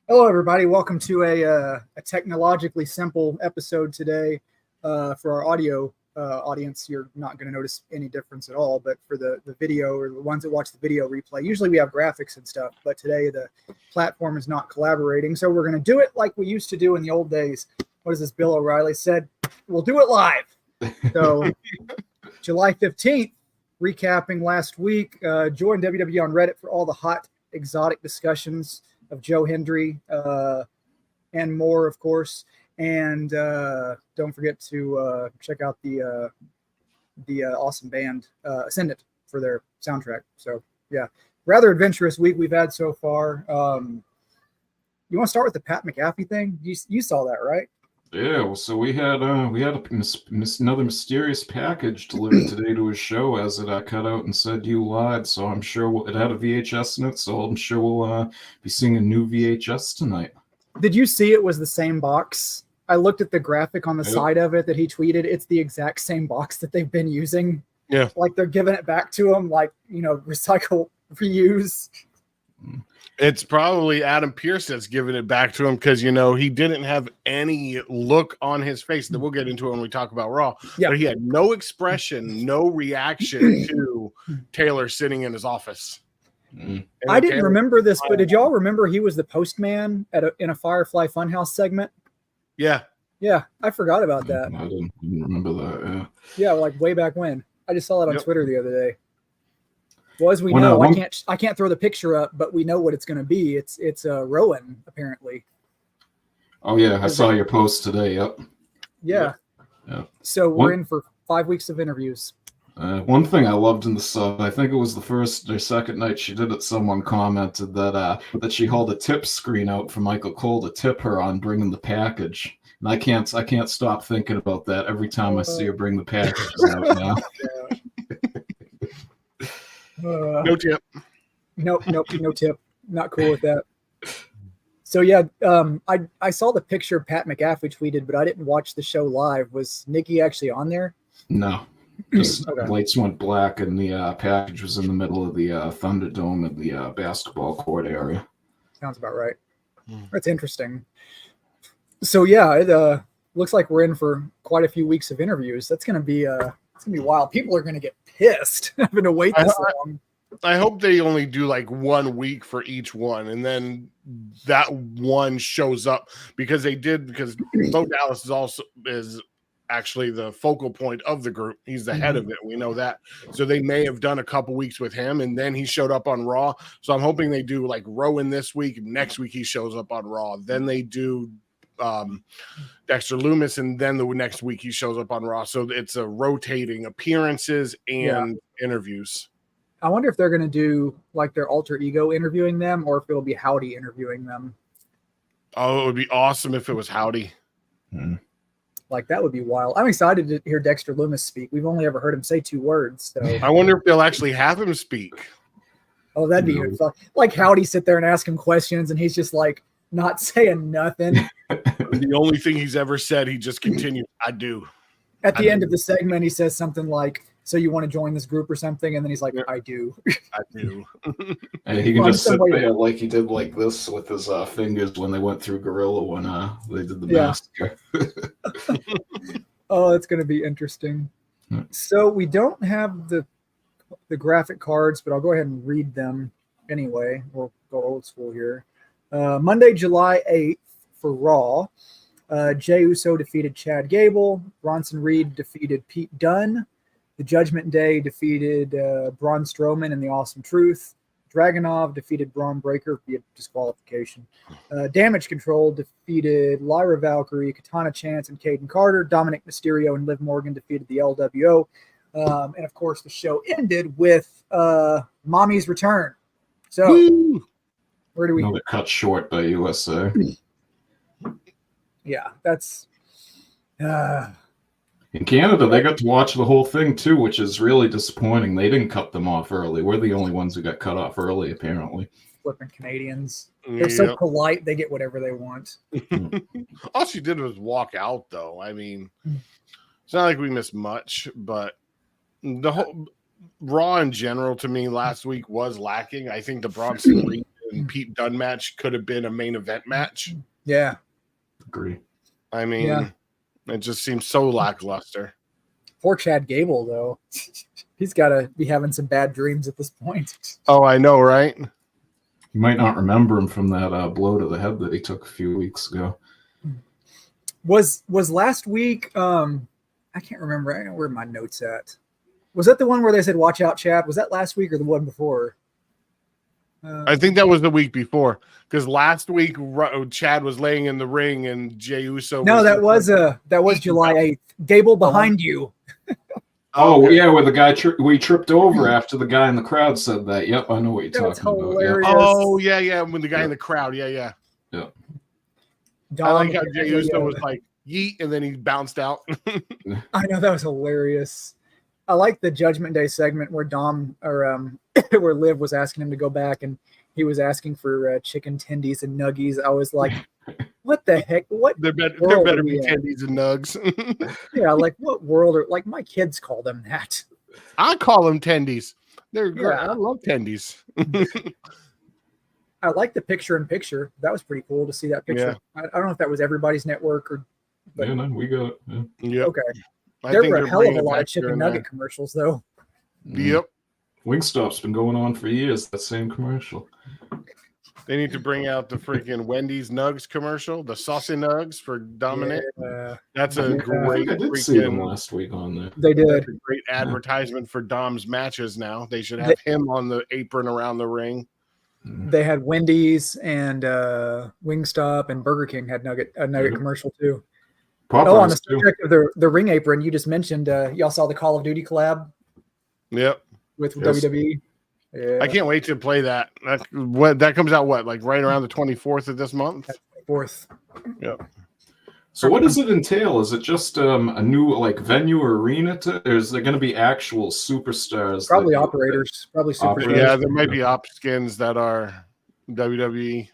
Hello, everybody. Welcome to a technologically simple episode today. For our audio audience, you're not going to notice any difference at all. But for the video or the ones that watch the video replay, usually we have graphics and stuff. But today the platform is not collaborating. So we're going to do it like we used to do in the old days. What is this? Bill O'Reilly said, we'll do it live. So July 15th, recapping last week, join WWE on Reddit for all the hot exotic discussions of Joe Hendry and more, of course. And don't forget to check out the awesome band Ascendant for their soundtrack. So, yeah, rather adventurous week we've had so far. You want to start with the Pat McAfee thing? You saw that, right? Yeah, well, so we had another mysterious package delivered today to his show as it cut out and said you lied. So I'm sure it had a VHS in it. So I'm sure we'll be seeing a new VHS tonight. Did you see it was the same box? I looked at the graphic on the side of it that he tweeted. It's the exact same box that they've been using. Yeah, like they're giving it back to him, like recycle, reuse. It's probably Adam Pearce that's giving it back to him because, he didn't have any look on his face. That we'll get into it when we talk about Raw. Yeah. But he had no expression, no reaction to Taylor sitting in his office. I didn't remember this, but did y'all remember he was the postman in a Firefly Funhouse segment? Yeah. Yeah, I forgot about that. I didn't remember that, yeah. Yeah, like way back when. I just saw it on Twitter the other day. Well, as we know, I can't throw the picture up, but we know what it's going to be. It's Rowan, apparently. Oh, yeah, I saw your post today, yep. Yeah. So we're in for 5 weeks of interviews. One thing I loved in the sub, I think it was the first or second night she did it, someone commented that she held a tip screen out for Michael Cole to tip her on bringing the package. And I can't stop thinking about that every time I see her bring the packages out now. No tip. Nope, no tip. Not cool with that. So yeah, I saw the picture Pat McAfee tweeted, but I didn't watch the show live. Was Nikki actually on there? No. Just lights went black and the package was in the middle of the Thunderdome in the basketball court area. Sounds about right. That's interesting. So yeah, it looks like we're in for quite a few weeks of interviews. That's gonna be wild. People are gonna get pissed having to wait this long. I hope they only do like 1 week for each one, and then that one shows up because Bo Dallas is actually the focal point of the group. He's the head of it. We know that. So they may have done a couple weeks with him, and then he showed up on Raw. So I'm hoping they do like Rowan this week. Next week he shows up on Raw. Then they do Dexter Lumis, and then the next week he shows up on Raw. So it's a rotating appearances and interviews. I wonder if they're going to do like their alter ego interviewing them, or if it'll be Howdy interviewing them. Oh, it would be awesome if it was Howdy. Like that would be wild. I'm excited to hear Dexter Lumis speak. We've only ever heard him say 2 words. So I wonder if they'll actually have him speak. Oh, that'd be fun. Like Howdy sit there and ask him questions, and he's just like not saying nothing. The only thing he's ever said, he just continued, I do. At the end of the segment, he says something like, so you want to join this group or something? And then he's like, I do. I do. And he can just sit there like he did like this with his fingers when they went through Gorilla when they did the massacre. Oh, it's going to be interesting. So we don't have the graphic cards, but I'll go ahead and read them anyway. We'll go old school here. Monday, July 8th for Raw. Jey Uso defeated Chad Gable. Bronson Reed defeated Pete Dunne. The Judgment Day defeated Braun Strowman and the Awesome Truth. Dragunov defeated Braun Breaker via disqualification. Damage Control defeated Lyra Valkyrie, Katana Chance, and Caden Carter. Dominic Mysterio and Liv Morgan defeated the LWO. And, of course, the show ended with Mommy's Return. So, where do we... Another cut short by USA. Yeah, that's... In Canada, they got to watch the whole thing, too, which is really disappointing. They didn't cut them off early. We're the only ones who got cut off early, apparently. Flipping Canadians. They're so polite, they get whatever they want. All she did was walk out, though. I mean, it's not like we missed much, but the whole Raw in general, to me, last week was lacking. I think the Bronson Reed and Pete Dunne match could have been a main event match. Yeah. Agree. I mean, it just seems so lackluster. Poor Chad Gable, though. He's got to be having some bad dreams at this point. Oh, I know, right? You might not remember him from that blow to the head that he took a few weeks ago. Was last week? I can't remember. I don't know where my notes at. Was that the one where they said "Watch out, Chad"? Was that last week or the one before? I think that was the week before, because last week Chad was laying in the ring and Jey Uso. No, that was July 8th. Gable behind you. Oh, okay. Yeah, where the guy we tripped over after the guy in the crowd said that. Yep, I know what you're talking hilarious. about. Oh, yeah, when the guy in the crowd, yeah. Dom, I like how Jey Uso was like, yeet, and then he bounced out. I know, that was hilarious. I like the Judgment Day segment where Dom or where Liv was asking him to go back and he was asking for chicken tendies and nuggies. I was like, what the heck? What? There better be tendies and nugs. Yeah, like what world are like my kids call them that? I call them tendies. They're great. I love tendies. I like the picture in picture. That was pretty cool to see that picture. Yeah. I don't know if that was everybody's network or. But, yeah, no, we got it. Yeah. Yep. Okay. There were a hell of a lot of chicken nugget commercials, though. Yep. Wingstop's been going on for years, that same commercial. They need to bring out the freaking Wendy's Nugs commercial, the Saucy Nugs for Dominic. Yeah. That's a great. I did see them last week on there. They did. That's a great advertisement for Dom's matches now. They should have him on the apron around the ring. They had Wendy's and Wingstop and Burger King had a nugget commercial too. Popeyes on the subject of the ring apron, you just mentioned y'all saw the Call of Duty collab. Yep. With WWE. Yeah. I can't wait to play that. That comes out like right around the 24th of this month? 4th. Yep. So what does it entail? Is it just a new venue or arena? Or is there going to be actual superstars? Probably operators. Probably superstars. Yeah, there might be op skins that are WWE.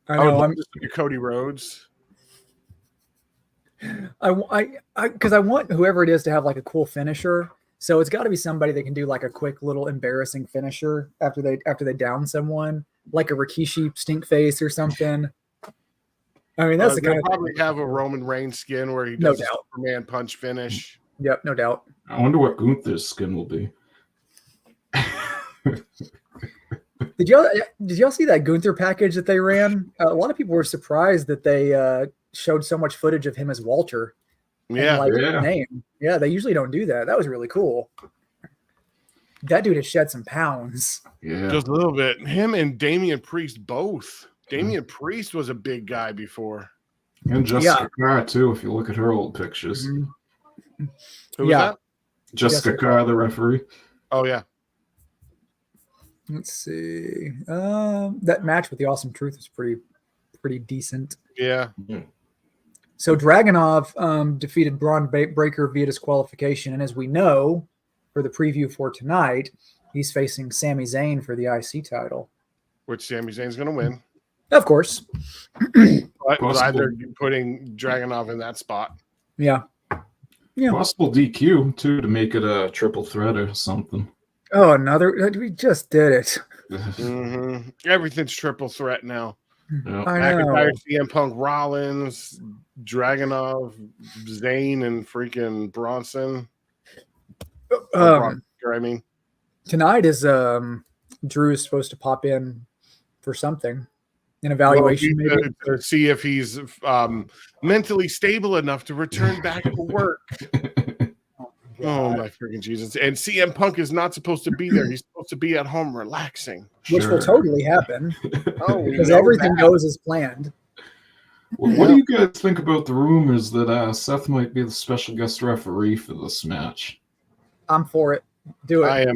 I know. I'm Cody Rhodes. Because I want whoever it is to have like a cool finisher. So it's got to be somebody that can do like a quick little embarrassing finisher after they down someone, like a Rikishi stink face or something. I mean, that's the kind of probably have a Roman Reigns skin where he does a Superman punch finish. Yep, no doubt. I wonder what Gunther's skin will be. Did y'all see that Gunther package that they ran? A lot of people were surprised that they showed so much footage of him as Walter. Yeah, name. Yeah, they usually don't do that. That was really cool. That dude has shed some pounds. Yeah, just a little bit. Him and Damian Priest both. Damian Priest was a big guy before. And Jessica Carr too. If you look at her old pictures. Mm-hmm. Who was that? Jessica Carr, the referee. Oh yeah. Let's see. That match with the Awesome Truth was pretty decent. Yeah. So Dragunov defeated Braun Breaker via disqualification, and as we know, for the preview for tonight, he's facing Sami Zayn for the IC title. Which Sami Zayn's going to win. Of course. But either putting Dragunov in that spot. Yeah. Possible DQ, too, to make it a triple threat or something. Oh, we just did it. Mm-hmm. Everything's triple threat now. Yep. I know. McIntyre, CM Punk, Rollins, Dragunov, Zayn, and freaking Bronson. Tonight is Drew is supposed to pop in for something, an evaluation maybe to see if he's mentally stable enough to return back to work. Oh my freaking Jesus! And CM Punk is not supposed to be there. He's supposed to be at home relaxing, which will totally happen. Because everything goes as planned. Well, what do you guys think about the rumors that Seth might be the special guest referee for this match? I'm for it. Do it. I am.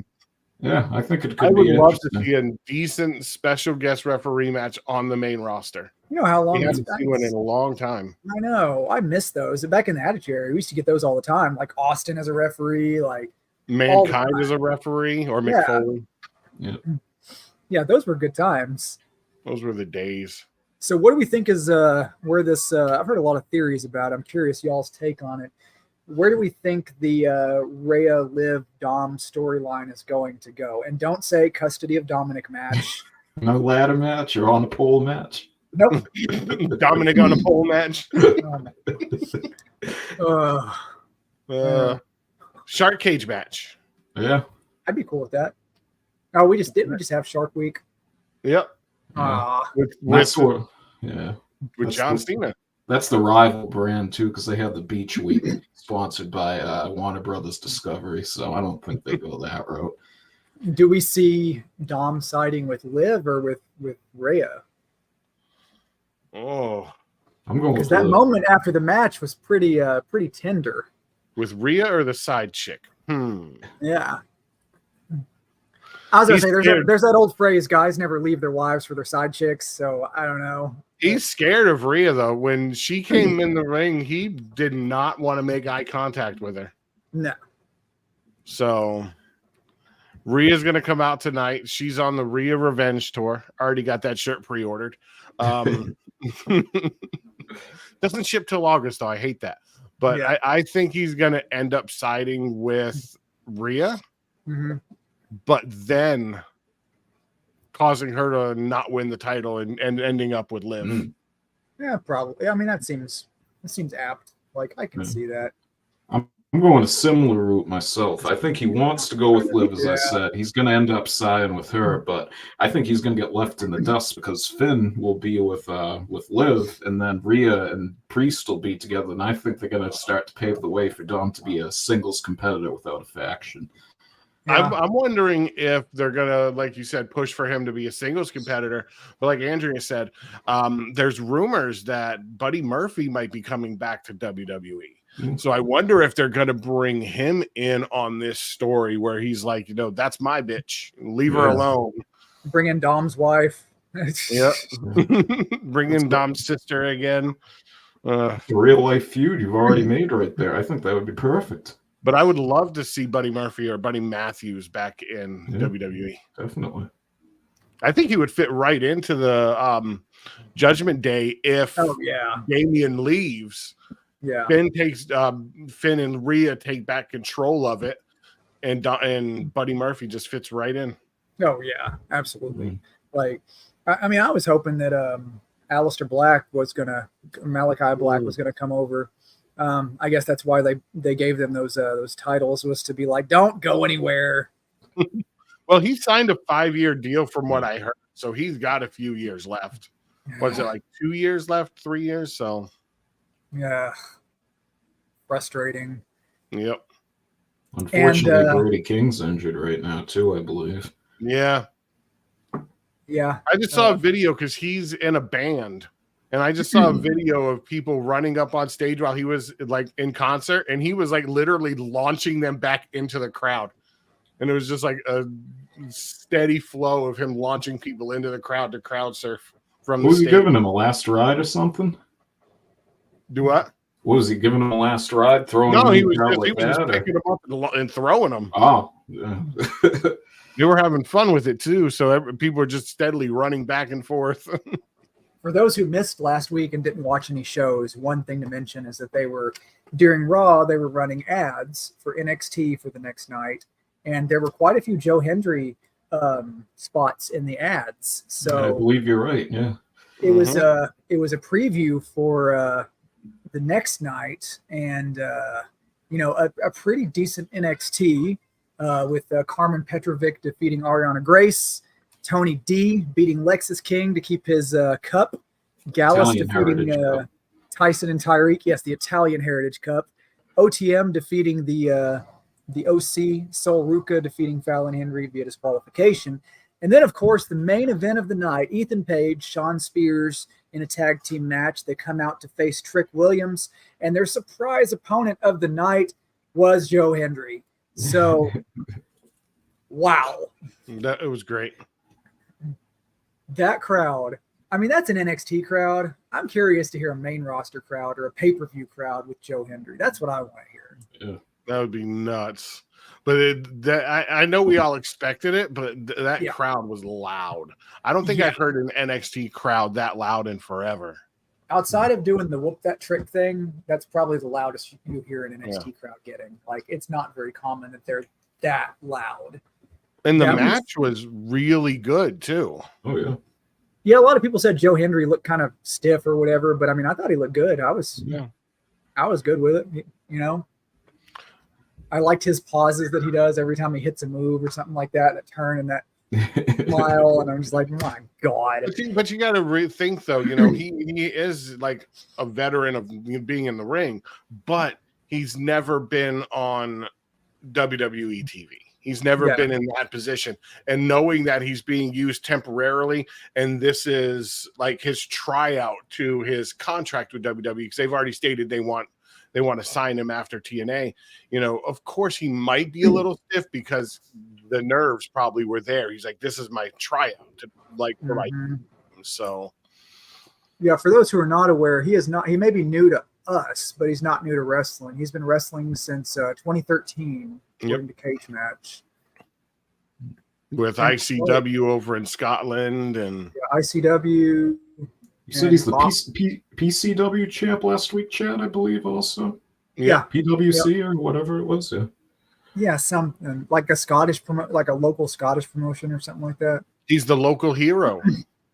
Yeah, I think it could be. I would love to see a decent special guest referee match on the main roster. You know how long we haven't seen one in a long time. I know. I miss those. Back in the Attitude Era, we used to get those all the time. Like Austin as a referee, like Mankind as a referee, or Mick Foley. Yeah, those were good times. Those were the days. So what do we think is where this I've heard a lot of theories about it. I'm curious y'all's take on it. Where do we think the Rhea Liv Dom storyline is going to go? And don't say custody of Dominic match. No ladder match or on a pole match? Nope. Dominic on a pole match. Shark cage match. Yeah. I'd be cool with that. Oh, we just have Shark Week. Yep. With John Cena. That's the rival brand too, because they have the Beach Week sponsored by Warner Brothers Discovery. So I don't think they go that route. Do we see Dom siding with Liv or with Rhea? Oh, I'm going because with that Liv. moment after the match was pretty tender. With Rhea or the side chick? Yeah. I was gonna say there's that old phrase, guys never leave their wives for their side chicks, so I don't know. He's scared of Rhea though. When she came in the ring, he did not want to make eye contact with her. No. So Rhea's gonna come out tonight. She's on the Rhea Revenge tour. Already got that shirt pre-ordered. Doesn't ship till August though. I hate that. But yeah. I think he's gonna end up siding with Rhea. Mm-hmm. But then causing her to not win the title and ending up with Liv. Yeah, probably. I mean, that seems apt. Like, I can see that. I'm going a similar route myself. I think he wants to go with Liv, as I said. He's going to end up siding with her, but I think he's going to get left in the dust because Finn will be with Liv, and then Rhea and Priest will be together, and I think they're going to start to pave the way for Dom to be a singles competitor without a faction. Yeah. I'm wondering if they're gonna, like you said, push for him to be a singles competitor. But like Andrea said, there's rumors that Buddy Murphy might be coming back to WWE. Mm-hmm. So I wonder if they're gonna bring him in on this story where he's like, that's my bitch. Leave her alone. Bring in Dom's wife. Yep. Bring in Dom's sister again. The real life feud you've already made right there. I think that would be perfect. But I would love to see Buddy Murphy or Buddy Matthews back in WWE. Definitely. I think he would fit right into the Judgment Day if Damian leaves. Yeah. Finn and Rhea take back control of it, and Buddy Murphy just fits right in. Oh yeah, absolutely. Mm-hmm. Like, I mean, I was hoping that Malachi Black was gonna come over. I guess that's why they gave them those titles, was to be like, don't go anywhere. Well, he signed a 5-year deal from what I heard, so he's got a few years left. What's it, like 2 years left, 3 years? So yeah, frustrating. Yep. Unfortunately, Brody King's injured right now too, I believe. Yeah. I just saw a video because he's in a band. And I just saw a video of people running up on stage while he was like in concert, and he was like literally launching them back into the crowd. And it was just like a steady flow of him launching people into the crowd to crowd surf from the stage. Was he giving him a last ride or something? Do what? Was he giving him a last ride? Throwing no, him he was just picking them up and throwing them. Oh, yeah. They were having fun with it too. So people were just steadily running back and forth. For those who missed last week and didn't watch any shows, one thing to mention is that during Raw, they were running ads for NXT for the next night. And there were quite a few Joe Hendry spots in the ads. So I believe you're right. Yeah. It was a preview for the next night, and a pretty decent NXT with Carmen Petrovic defeating Ariana Grace. Tony D beating Lexus King to keep his cup. Gallus defeating Tyson and Tyreek. Yes, the Italian Heritage Cup. OTM defeating the OC. Sol Ruca defeating Fallon Henry via disqualification. And then, of course, the main event of the night, Ethan Page, Shawn Spears in a tag team match. They come out to face Trick Williams, and their surprise opponent of the night was Joe Hendry. So, wow. It was great. That crowd, I mean, that's an NXT crowd. I'm curious to hear a main roster crowd or a pay-per-view crowd with Joe Hendry. That's what I want to hear. Yeah, that would be nuts. But I know we all expected it, but that crowd was loud. I don't think I've heard an NXT crowd that loud in forever. Outside of doing the whoop that trick thing, that's probably the loudest you hear an NXT crowd getting. Like, it's not very common that they're that loud. And the That match was really good too. Oh yeah. Yeah, a lot of people said Joe Hendry looked kind of stiff or whatever, but I mean, I thought he looked good. I was good with it. You know, I liked his pauses that he does every time he hits a move or something like that, that turn and that smile, and I'm just like, my God. But you got to rethink though. You know, he is like a veteran of being in the ring, but he's never been on WWE TV. He's never been in that position, and knowing that he's being used temporarily, and this is like his tryout to his contract with WWE, because they've already stated they want to sign him after TNA. You know, of course he might be a little stiff because the nerves probably were there. He's like, this is my tryout to like provide. So yeah, for those who are not aware, he may be new to us, but he's not new to wrestling. He's been wrestling since 2013. According to Cage Match, with ICW over in Scotland and ICW. You said he's the PCW champ last week, Chad, I believe, also. Yeah, PWC or whatever it was. Yeah, something like a Scottish like a local Scottish promotion or something like that. He's the local hero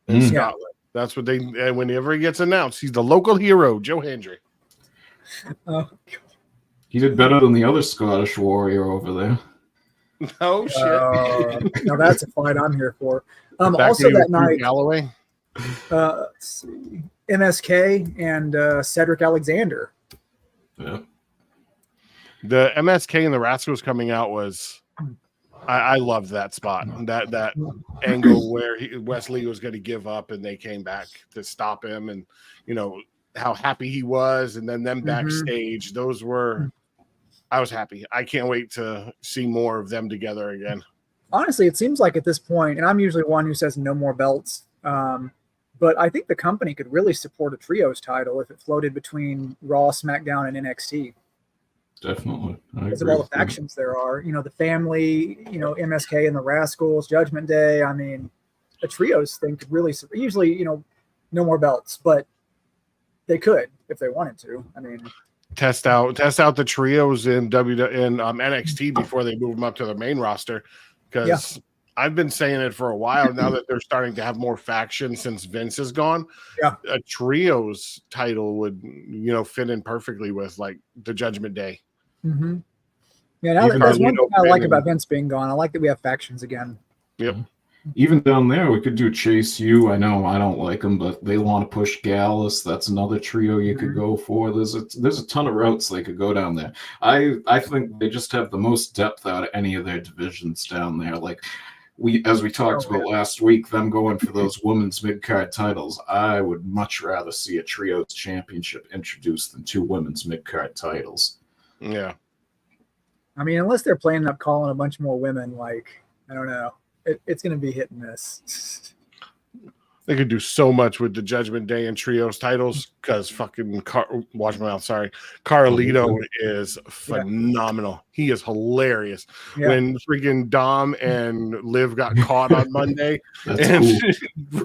in Scotland. That's what whenever he gets announced, he's the local hero, Joe Hendry. He did better than the other Scottish warrior over there. Oh shit! Now that's a fight I'm here for. Also that night, Galloway, let's see, MSK and Cedric Alexander. Yeah, the MSK and the Rascals coming out was, I loved that spot, that angle where Wesley was going to give up and they came back to stop him, and you know how happy he was, and then them backstage. Those were. I was happy. I can't wait to see more of them together again. Honestly, it seems like at this point, and I'm usually one who says no more belts, but I think the company could really support a trios title if it floated between Raw, SmackDown, and NXT. Definitely. Because of all the factions there are. You know, the family, you know, MSK and the Rascals, Judgment Day. I mean, a trios thing could really – usually, you know, no more belts, but they could if they wanted to. I mean – Test out the trios in NXT before they move them up to the main roster, because I've been saying it for a while now that they're starting to have more factions since Vince is gone. Yeah, a trios title would fit in perfectly with like the Judgment Day. Mm-hmm. Yeah, that's one thing I like about Vince being gone. I like that we have factions again. Yep. Even down there, we could do Chase U. I know I don't like them, but they want to push Gallus. That's another trio you could go for. There's a ton of routes they could go down there. I think they just have the most depth out of any of their divisions down there. Like as we talked about last week, them going for those women's mid-card titles. I would much rather see a trios championship introduced than two women's mid-card titles. Yeah. I mean, unless they're planning up calling a bunch more women, like, I don't know. It's going to be hit and miss. They could do so much with the Judgment Day and trios titles because fucking watch my mouth. Sorry, Carlito is phenomenal. He is hilarious. Yeah. When freaking Dom and Liv got caught on Monday, and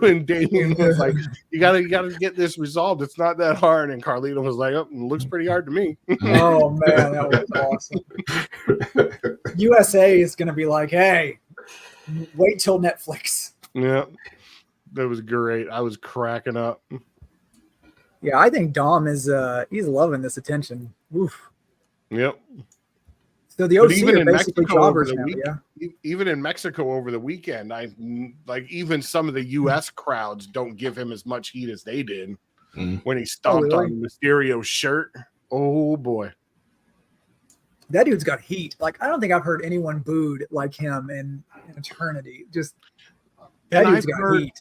when Damien was like, "You gotta get this resolved. It's not that hard," and Carlito was like, "Oh, it looks pretty hard to me." Oh man, that was awesome. USA is going to be like, "Hey, wait till Netflix." Yeah. That was great. I was cracking up. Yeah, I think Dom is he's loving this attention. Oof. Yep. So the OC are basically jobbers now, Even in Mexico over the weekend, even some of the US crowds don't give him as much heat as they did when he stomped on Mysterio's shirt. Oh boy. That dude's got heat. Like, I don't think I've heard anyone booed like him in eternity. Just that dude's got heat.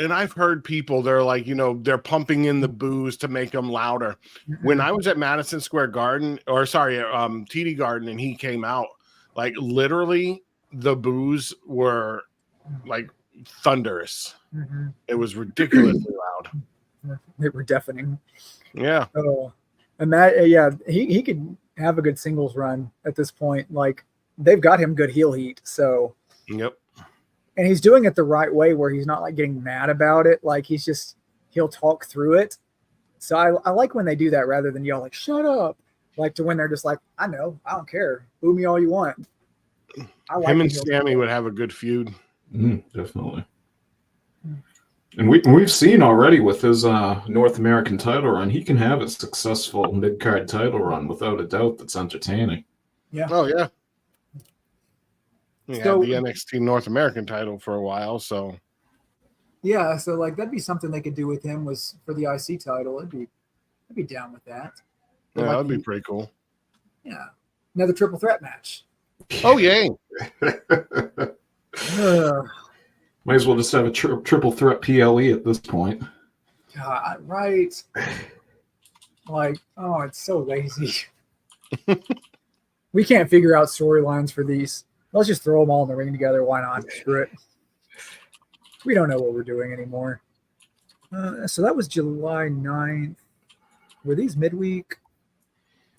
And I've heard people, they're like, they're pumping in the booze to make them louder. When I was at Madison Square Garden, TD Garden, and he came out, like literally the boos were like thunderous. It was ridiculously loud. They were deafening. Yeah. Oh, and that, he could have a good singles run at this point. Like, they've got him good heel heat. So, yep. And he's doing it the right way where he's not like getting mad about it. Like he'll talk through it. So I like when they do that rather than yell like, shut up. Like to when they're just like, I know, I don't care. Boo me all you want. I like him and the heel Sammy turn. would have a good feud. Definitely. And we've seen already with his North American title run, he can have a successful mid-card title run without a doubt that's entertaining. Yeah. Oh, yeah. He So- had the NXT North American title for a while, so. Yeah, so like that'd be something they could do with him was for the IC title. I'd be down with that. Yeah, like that'd be pretty cool. Yeah. Another triple threat match. Oh, yay. Might as well just have a triple threat PLE at this point. God, right. Like, oh, it's so lazy. We can't figure out storylines for these. Let's just throw them all in the ring together. Why not? Screw it. We don't know what we're doing anymore. So that was July 9th. Were these midweek?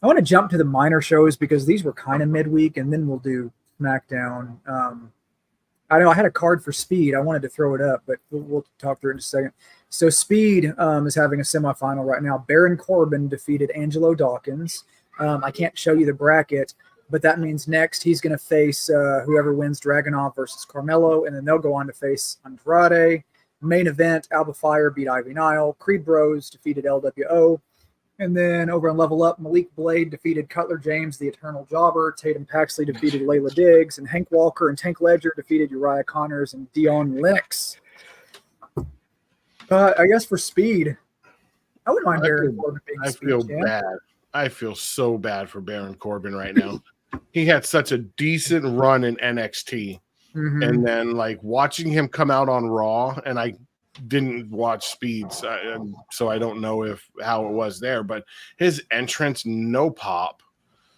I want to jump to the minor shows because these were kind of midweek, and then we'll do SmackDown. I know I had a card for Speed. I wanted to throw it up, but we'll talk through it in just a second. So Speed is having a semifinal right now. Baron Corbin defeated Angelo Dawkins. I can't show you the bracket, but that means next he's going to face whoever wins Dragunov versus Carmelo, and then they'll go on to face Andrade. Main event, Alba Fire beat Ivy Nile. Creed Bros defeated LWO. And then over on Level Up, Malik Blade defeated Cutler James, the Eternal Jobber. Tatum Paxley defeated Layla Diggs. And Hank Walker and Tank Ledger defeated Uriah Connors and Dion Lennox. I guess for Speed, I wouldn't mind Baron Corbin being I Speed feel champ. bad. I feel so bad for Baron Corbin right now. He had such a decent run in NXT. Mhm. And then, like, watching him come out on Raw, and I didn't watch Speeds, so I don't know how it was there, but his entrance, no pop.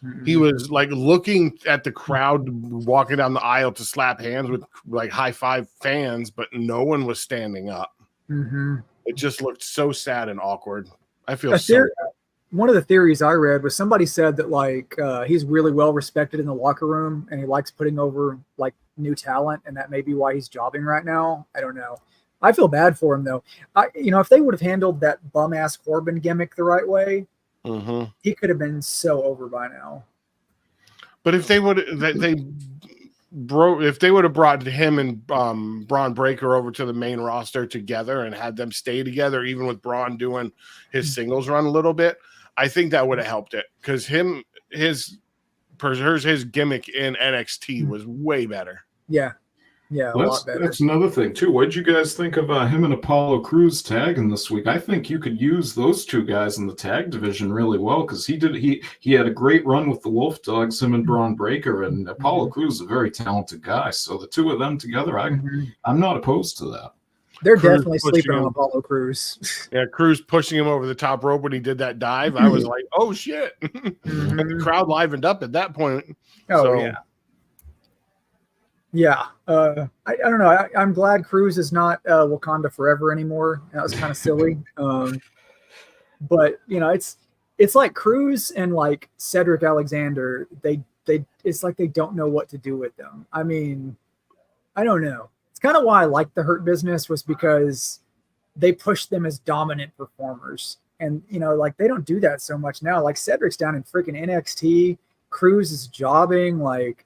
Mhm. He was like looking at the crowd walking down the aisle to slap hands with like high five fans, but no one was standing up. Mhm. It just looked so sad and awkward. I feel so. One of the theories I read was somebody said that like he's really well respected in the locker room and he likes putting over like new talent, and that may be why he's jobbing right now. I don't know. I feel bad for him though. If they would have handled that bum ass Corbin gimmick the right way, he could have been so over by now. But if they would, if they would have brought him and Braun Breaker over to the main roster together and had them stay together, even with Braun doing his singles run a little bit, I think that would have helped it because his gimmick in NXT was way better. Yeah, a lot better. That's another thing too. What did you guys think of him and Apollo Crews tagging this week? I think you could use those two guys in the tag division really well because he had a great run with the Wolf Dogs, him and Braun Breaker, and Apollo Crews is a very talented guy. So the two of them together, I'm not opposed to that. They're Crews definitely sleeping on Apollo Crews. Yeah, Crews pushing him over the top rope when he did that dive. I was like, oh shit. And the crowd livened up at that point. Oh, so, yeah. Yeah. I don't know. I'm glad Cruz is not Wakanda Forever anymore. That was kind of silly. But, it's like Cruz and like Cedric Alexander, it's like they don't know what to do with them. I mean, I don't know. It's kind of why I liked the Hurt Business was because they pushed them as dominant performers. And, like they don't do that so much now. Like Cedric's down in freaking NXT. Cruz is jobbing. Like,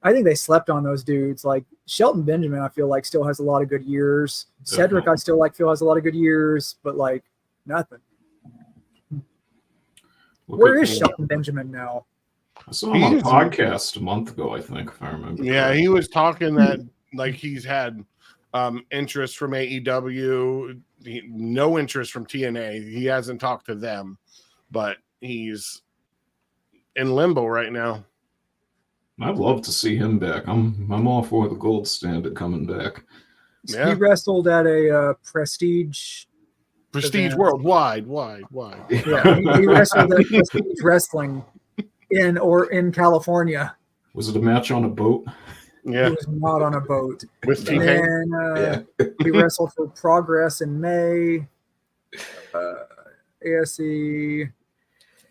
I think they slept on those dudes. Like Shelton Benjamin, I feel like still has a lot of good years. Cedric, I still feel has a lot of good years, but like nothing. Where is Shelton Benjamin now? I saw him on a podcast a month ago, I think, if I remember. Yeah, he was talking that like he's had interest from AEW, no interest from TNA. He hasn't talked to them, but he's in limbo right now. I'd love to see him back. I'm all for the gold standard coming back. Yeah. He wrestled at a Prestige event. Worldwide. Yeah, he wrestled at Prestige Wrestling in California. Was it a match on a boat? Yeah, he was not on a boat. With T-Pain. And he wrestled for Progress in May. ASE,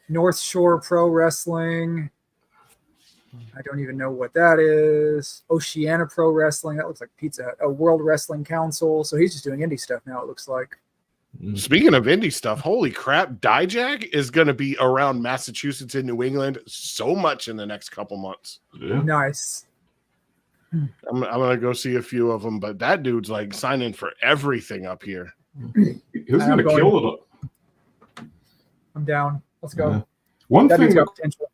North Shore Pro Wrestling. I don't even know what that is. Oceana Pro Wrestling. That looks like Pizza Hut. Oh, World Wrestling Council. So he's just doing indie stuff now, it looks like. Speaking of indie stuff, holy crap, Dijak is going to be around Massachusetts and New England so much in the next couple months. Yeah. Nice. I'm gonna go see a few of them, but that dude's like signing for everything up here. Who's going to kill it? I'm down. Let's go. One That dude's thing. got potential.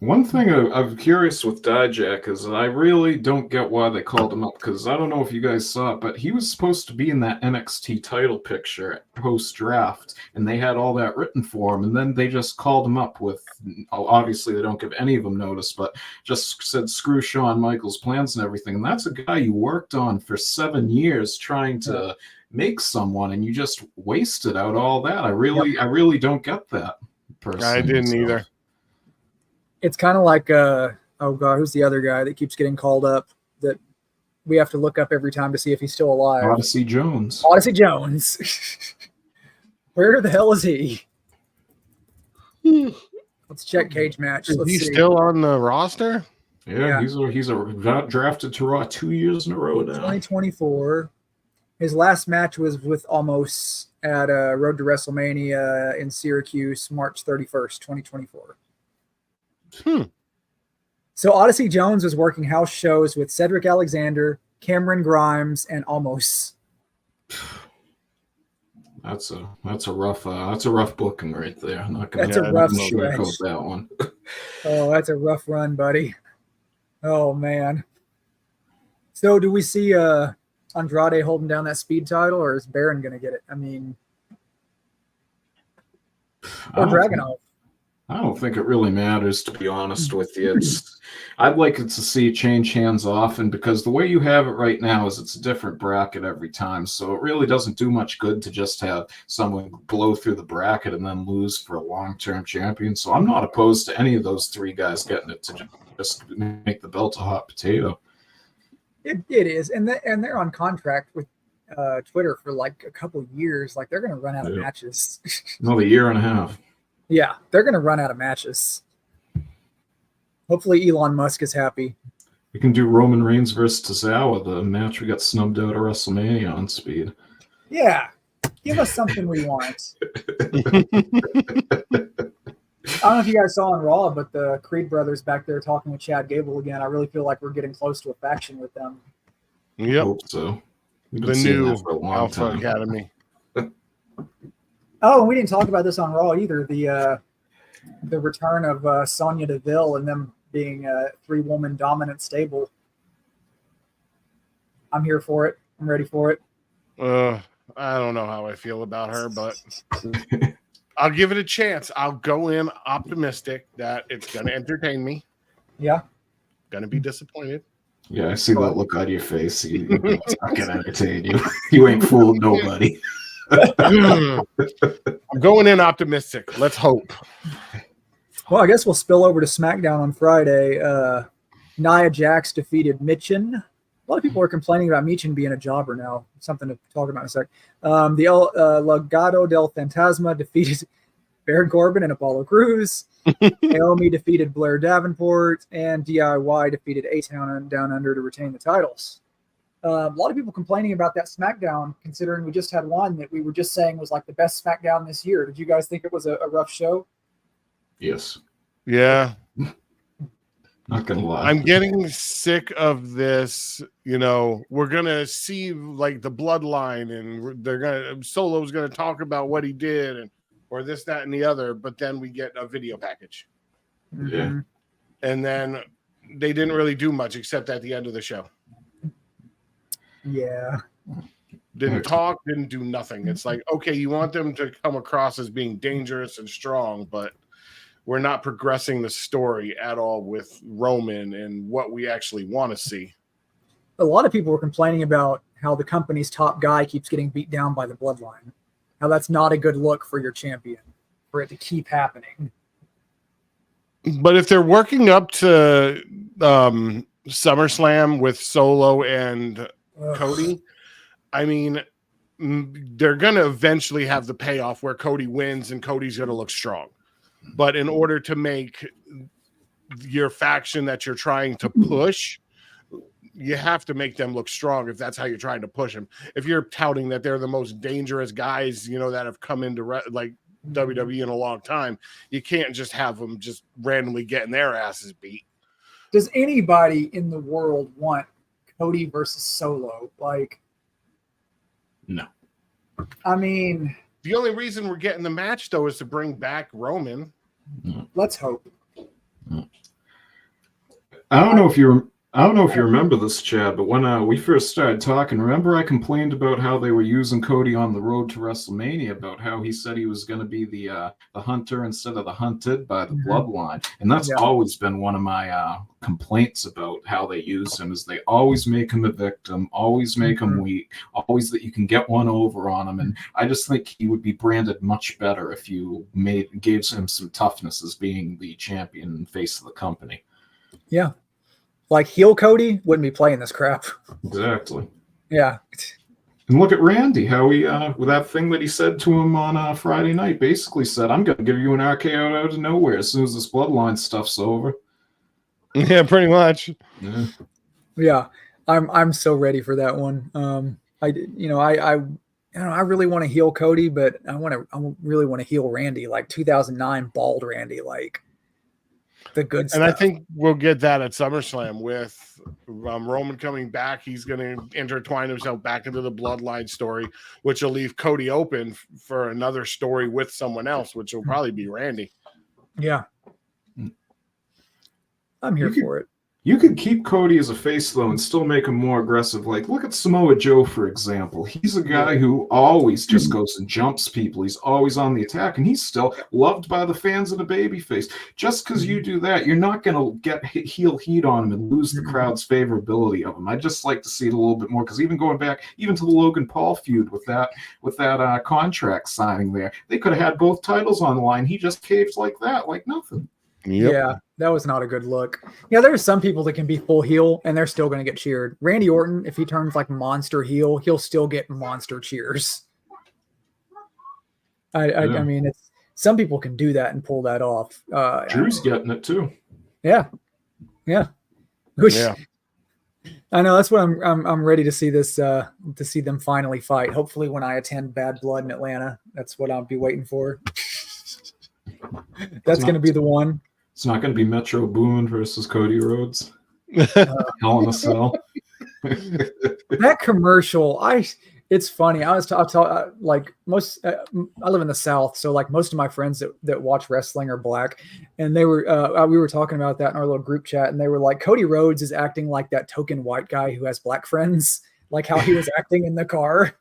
One thing I'm curious with Dijak is I really don't get why they called him up, because I don't know if you guys saw it, but he was supposed to be in that NXT title picture post-draft, and they had all that written for him, and then they just called him up with, obviously they don't give any of them notice, but just said screw Shawn Michaels' plans and everything, and that's a guy you worked on for 7 years trying to make someone, and you just wasted out all that. I really don't get that personally. I didn't either. It's kind of like, oh God, who's the other guy that keeps getting called up that we have to look up every time to see if he's still alive? Odyssey Jones. Odyssey Jones. Where the hell is he? Let's check cage match. Is he still on the roster? Yeah. he's drafted to Raw 2 years in a row now. 2024. His last match was with Almost at Road to WrestleMania in Syracuse, March 31st, 2024. So Odyssey Jones was working house shows with Cedric Alexander, Cameron Grimes, and Almost. That's a rough booking right there. I'm not gonna. That's a rough sugarcoat that one. Oh, that's a rough run, buddy. Oh man. So do we see Andrade holding down that speed title, or is Baron going to get it? I mean, or Dragunov? I don't think it really matters, to be honest with you. I'd like it to see it change hands often, because the way you have it right now is it's a different bracket every time. So it really doesn't do much good to just have someone blow through the bracket and then lose for a long-term champion. So I'm not opposed to any of those three guys getting it to just make the belt a hot potato. It is, and they're on contract with Twitter for like a couple years. Like they're going to run out of matches. Another year and a half. Yeah, they're going to run out of matches. Hopefully Elon Musk is happy. We can do Roman Reigns versus Tozawa, the match we got snubbed out of WrestleMania on speed. Yeah, give us something we want. I don't know if you guys saw on Raw, but the Creed brothers back there talking with Chad Gable again. I really feel like we're getting close to a faction with them. Yep. I hope so. The new Alpha Academy. Oh, and we didn't talk about this on Raw either. The return of Sonya Deville and them being a 3-woman dominant stable. I'm here for it. I'm ready for it. I don't know how I feel about her, but I'll give it a chance. I'll go in optimistic that it's going to entertain me. Yeah. Going to be disappointed. Yeah, I see that look on your face. It's not going to entertain you. You ain't fooling nobody. I'm going in optimistic. Let's hope. Well, I guess we'll spill over to SmackDown on Friday. Nia Jax defeated Michin. A lot of people are complaining about Michin being a jobber now. Something to talk about in a sec. The Legado del Fantasma defeated Baron Corbin and Apollo Crews. Naomi defeated Blair Davenport, and DIY defeated A-Town and Down Under to retain the titles. A lot of people complaining about that SmackDown, considering we just had one that we were just saying was like the best SmackDown this year. Did you guys think it was a rough show? Yes. Yeah. Not gonna lie. I'm getting sick of this. You know, we're gonna see like the bloodline, and Solo's gonna talk about what he did, and or this, that, and the other. But then we get a video package. Yeah. And then they didn't really do much except at the end of the show. Yeah. Didn't talk, didn't do nothing. It's like, okay, you want them to come across as being dangerous and strong, but we're not progressing the story at all with Roman and what we actually want to see. A lot of people were complaining about how the company's top guy keeps getting beat down by the bloodline. How that's not a good look for your champion, for it to keep happening. But if they're working up to SummerSlam with Solo and Cody, I mean, they're going to eventually have the payoff where Cody wins and Cody's going to look strong. But in order to make your faction that you're trying to push, you have to make them look strong if that's how you're trying to push them. If you're touting that they're the most dangerous guys, you know, that have come into like WWE in a long time, you can't just have them just randomly getting their asses beat. Does anybody in the world want Cody versus Solo. Like, No. I mean, The only reason we're getting the match though is to bring back Roman. let's hope. I don't know if you remember this, Chad, but when we first started talking, remember I complained about how they were using Cody on the road to WrestleMania, about how he said he was going to be the hunter instead of the hunted by the bloodline, and that's always been one of my complaints about how they use him. Is they always make him a victim, always make him weak, always that you can get one over on him, and I just think he would be branded much better if you gave him some toughness as being the champion and face of the company. Yeah. Like heel Cody wouldn't be playing this crap. Exactly. Yeah. And look at Randy, how he, with that thing that he said to him on Friday night, basically said, I'm going to give you an RKO out of nowhere as soon as this bloodline stuff's over. Yeah, pretty much. Yeah. I'm so ready for that one. I really want to heel Cody, but I really want to heel Randy, like 2009 bald Randy, like the good stuff. And I think we'll get that at SummerSlam with Roman coming back. He's going to intertwine himself back into the bloodline story, which will leave Cody open for another story with someone else, which will probably be Randy. Yeah. I'm here for it. You could keep Cody as a face, though, and still make him more aggressive. Like, look at Samoa Joe, for example. He's a guy who always just goes and jumps people. He's always on the attack, and he's still loved by the fans and a babyface. Just because you do that, you're not going to get heel heat on him and lose the crowd's favorability of him. I'd just like to see it a little bit more, because even going back, even to the Logan Paul feud with that contract signing there, they could have had both titles on the line. He just caved like that, like nothing. Yep. Yeah, that was not a good look. Yeah, there's some people that can be full heel and they're still going to get cheered. Randy Orton, if he turns like monster heel, he'll still get monster cheers. I mean, it's some people can do that and pull that off. Drew's getting it too. Yeah. I know, that's what I'm ready to see this to see them finally fight. Hopefully, when I attend Bad Blood in Atlanta, that's what I'll be waiting for. That's going to be the one. It's not going to be Metro Boomin versus Cody Rhodes. Hell in a Cell. That commercial, it's funny. I like most. I live in the South, so like most of my friends that watch wrestling are black, and they were we were talking about that in our little group chat, and they were like, Cody Rhodes is acting like that token white guy who has black friends, like how he was acting in the car.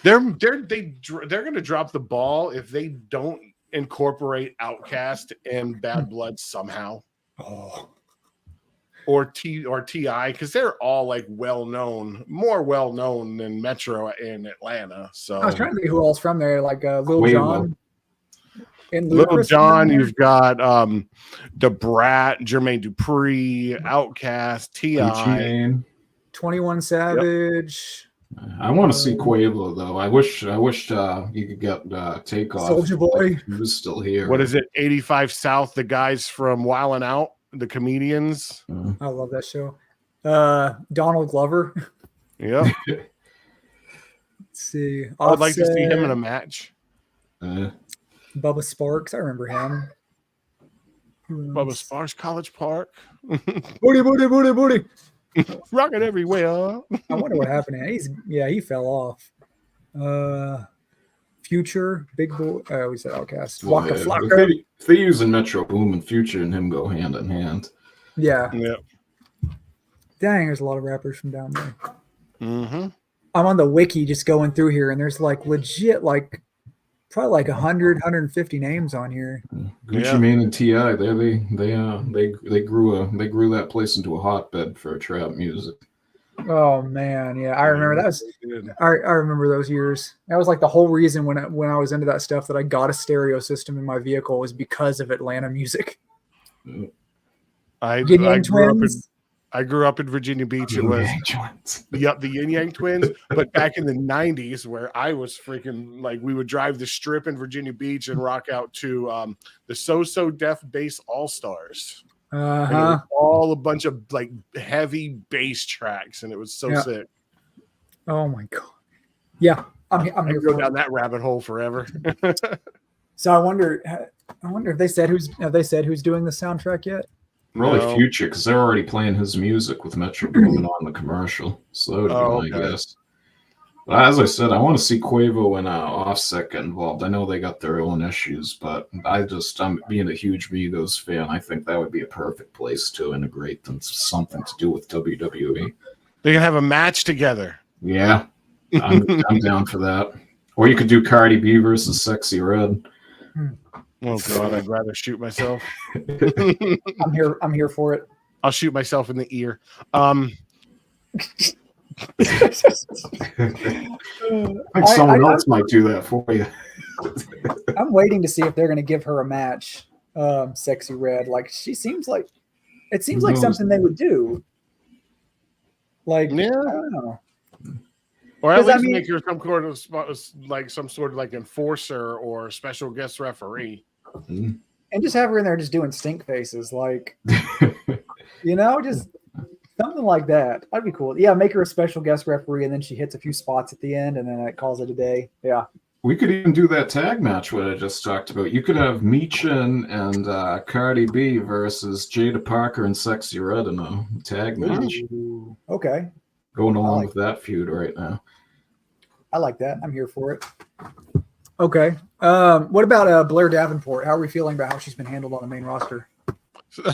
They're going to drop the ball if they don't incorporate Outcast and Bad Blood somehow. Or TI, because they're all like more well known than Metro in Atlanta. So I was trying to think who else from there, like Lil Jon. Lil Jon, you've got the Brat, Jermaine Dupri, Outcast, TI, 21 Savage. I want to see Quavo though. I wish you could get Takeoff. Soldier Boy. He was still here. What is it? 85 South, the guys from Wildin' Out, the comedians. I love that show. Donald Glover. Yeah. Let's see. I would like to see him in a match. Bubba Sparks. I remember him. Bubba Sparks, College Park. Booty. Rocking everywhere. I wonder what happened. He fell off. Future, Big Boy. We said Outcast. Waka Flocka. If they using Metro Boomin, Future and him go hand in hand. Yeah. Dang, there's a lot of rappers from down there. Mm-hmm. I'm on the wiki just going through here, and there's like legit like probably like 100, 150 names on here. Gucci Mane and T.I. They grew that place into a hotbed for trap music. Oh man, yeah, I remember that. I remember those years. That was like the whole reason when I was into that stuff that I got a stereo system in my vehicle was because of Atlanta music. I grew up in Virginia Beach. It was the Yin Yang Twins. But back in the 90s, where I was freaking like, we would drive the strip in Virginia Beach and rock out to the So Def Bass All Stars. All a bunch of like heavy bass tracks, and it was so sick. Oh my god! Yeah, I'm here. Go down that rabbit hole forever. So I wonder if they said who's doing the soundtrack yet? Probably No. Future, because they're already playing his music with Metro Boomin on the commercial. So that would be my guess. But as I said, I want to see Quavo and Offset get involved. I know they got their own issues, but I'm being a huge Migos fan. I think that would be a perfect place to integrate them, something to do with WWE. They can have a match together. Yeah, I'm down for that. Or you could do Cardi B versus Sexy Red. Oh God, I'd rather shoot myself. I'm here for it. I'll shoot myself in the ear. I think someone else might do that for you. I'm waiting to see if they're going to give her a match. Sexy Red, like it seems like something they would do. Like, yeah. I don't know. Or at least make her some sort of like enforcer or special guest referee. And just have her in there just doing stink faces, like, just something like that. That'd be cool. Yeah, make her a special guest referee, and then she hits a few spots at the end, and then it calls it a day. Yeah. We could even do that tag match what I just talked about. You could have Michin and Cardi B versus Jada Parker and Sexy Red in a tag match. Ooh, okay. Going along with that feud right now. I like that. I'm here for it. Okay. What about Blair Davenport? How are we feeling about how she's been handled on the main roster?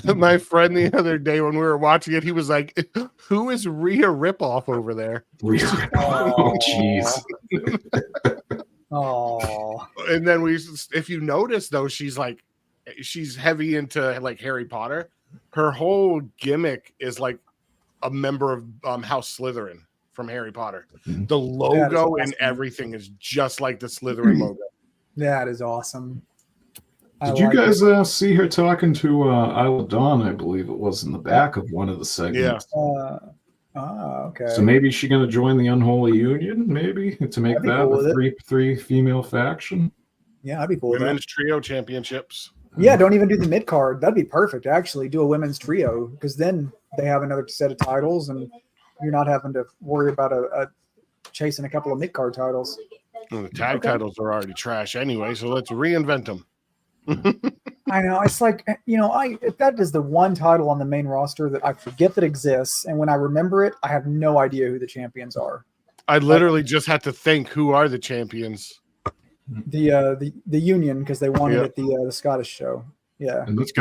My friend the other day when we were watching it, he was like, "Who is Rhea Ripoff over there?" Oh, jeez. Oh. And then if you notice though, she's heavy into like Harry Potter. Her whole gimmick is like a member of House Slytherin from Harry Potter. The logo and everything is just like the Slytherin logo. That is awesome. Did you guys see her talking to Isla Dawn? I believe it was in the back of one of the segments. Yeah. Okay. So maybe she's going to join the Unholy Union, maybe, to make that cool a three female faction. Yeah, I'd be cool with Women's trio championships. Yeah, don't even do the mid card. That'd be perfect, actually. Do a women's trio, because then they have another set of titles, and you're not having to worry about chasing a couple of mid card titles. Well, the tag titles are already trash anyway, so let's reinvent them. I know. It's like, that is the one title on the main roster that I forget that exists, and when I remember it, I have no idea who the champions are. I literally just had to think, who are the champions? The Union, because they won it at the Scottish show. Yeah. And this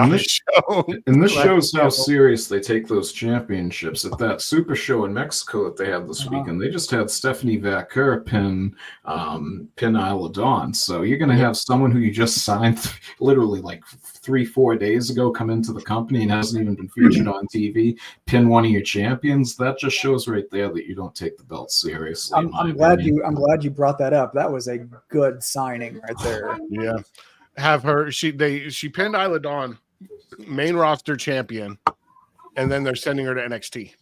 shows how serious they take those championships. At that super show in Mexico that they had this weekend, they just had Stephanie Vaquer pin Isla Dawn. So you're going to have someone who you just signed literally like 3-4 days ago come into the company and hasn't even been featured on TV, pin one of your champions. That just shows right there that you don't take the belt seriously. I'm glad you brought that up. That was a good signing right there. Yeah. Have her she pinned Isla Dawn, main roster champion, and then they're sending her to NXT.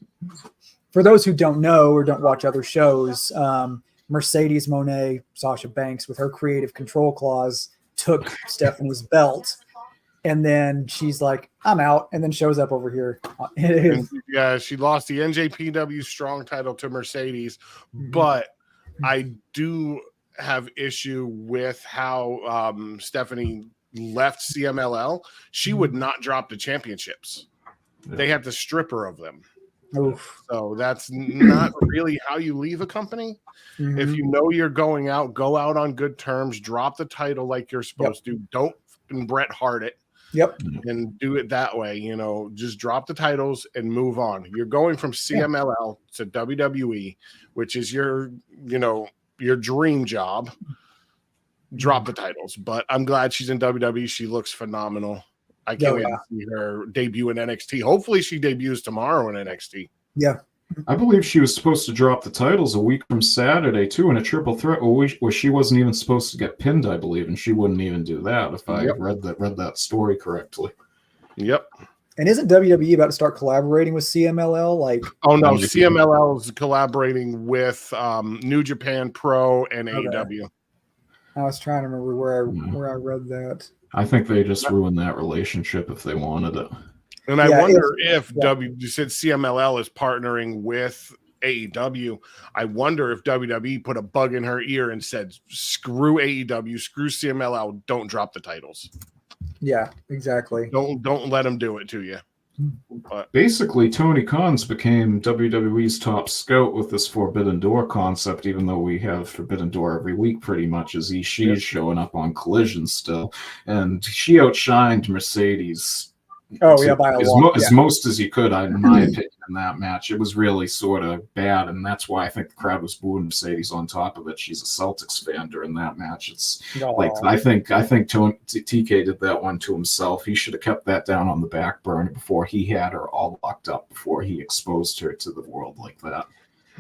For those who don't know or don't watch other shows, Mercedes Moné, Sasha Banks, with her creative control clause, took Stephanie's belt, and then she's like, "I'm out," and then shows up over here. Yeah, she lost the NJPW Strong title to Mercedes, but I do have issue with how Stephanie left CMLL. She would not drop the championships. They had to strip her of them. Oof. So that's not really how you leave a company. If you know you're going out, go out on good terms, drop the title like you're supposed to. Don't Bret Hart it. And do it that way. Just drop the titles and move on. You're going from CMLL to WWE, which is your dream job. Drop the titles, but I'm glad she's in WWE. She looks phenomenal. I can't wait to see her debut in NXT. Hopefully she debuts tomorrow in NXT. Yeah. I believe she was supposed to drop the titles a week from Saturday too in a triple threat where she wasn't even supposed to get pinned, I believe, and she wouldn't even do that if I read that story correctly. Yep. And isn't WWE about to start collaborating with CMLL? Oh no, CMLL is collaborating with New Japan Pro and AEW. I was trying to remember where I read that. I think they just ruined that relationship if they wanted it. And I wonder if you said CMLL is partnering with AEW. I wonder if WWE put a bug in her ear and said, "Screw AEW, screw CMLL, don't drop the titles." Yeah, exactly. Don't let them do it to you. But basically, Tony Khan's became WWE's top scout with this Forbidden Door concept, even though we have Forbidden Door every week pretty much, as Ishii's showing up on Collision still. And she outshined Mercedes Oh yeah, by a lot. as most as you could, in my opinion, in that match. It was really sort of bad, and that's why I think the crowd was booing Mercedes on top of it. She's a Celtics fan during that match. It's like I think Tony TK did that one to himself. He should have kept that down on the back burner before he had her all locked up, before he exposed her to the world like that.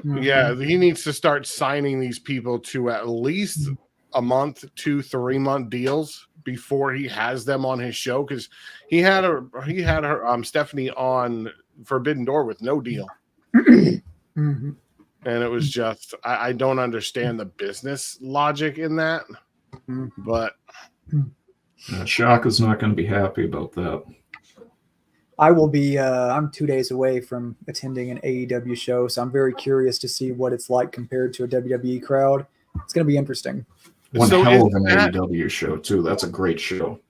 Yeah, he needs to start signing these people to at least a month, 2-3 month deals before he has them on his show, because he had her Stephanie on Forbidden Door with no deal. And it was just I don't understand the business logic in that. But Shaka's not going to be happy about that. I will be I'm 2 days away from attending an AEW show, so I'm very curious to see what it's like compared to a WWE crowd. It's going to be interesting. One hell of an AEW show, too. That's a great show.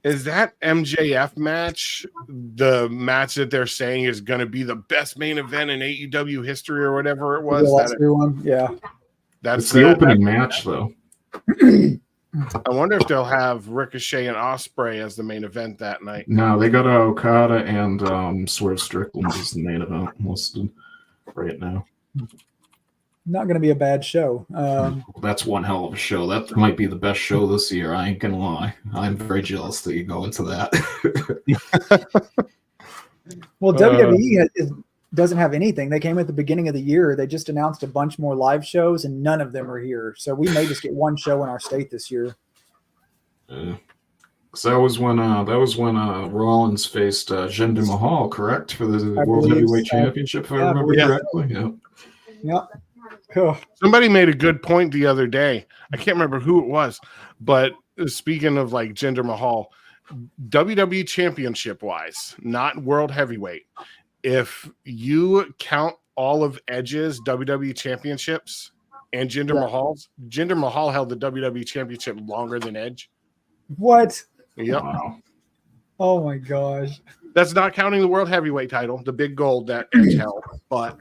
Is that MJF match the match that they're saying is going to be the best main event in AEW history or whatever it was? Yeah. That's the opening match, though. I wonder if they'll have Ricochet and Ospreay as the main event that night. No, they got Okada and Swerve Strickland as the main event listed right now. Not going to be a bad show. That's one hell of a show. That might be the best show this year. I ain't going to lie. I'm very jealous that you go into that. Well, WWE doesn't have anything. They came at the beginning of the year. They just announced a bunch more live shows, and none of them are here. So we may just get one show in our state this year. So that was when Rollins faced Jinder Mahal, correct, for the World Heavyweight Championship, if I remember correctly. Yeah. Somebody made a good point the other day. I can't remember who it was, but speaking of like Jinder Mahal, WWE Championship wise, not World Heavyweight. If you count all of Edge's WWE Championships and Jinder Mahal's, Jinder Mahal held the WWE Championship longer than Edge. What? Yep. Wow. Oh my gosh. That's not counting the World Heavyweight title, the big gold that Edge held, but.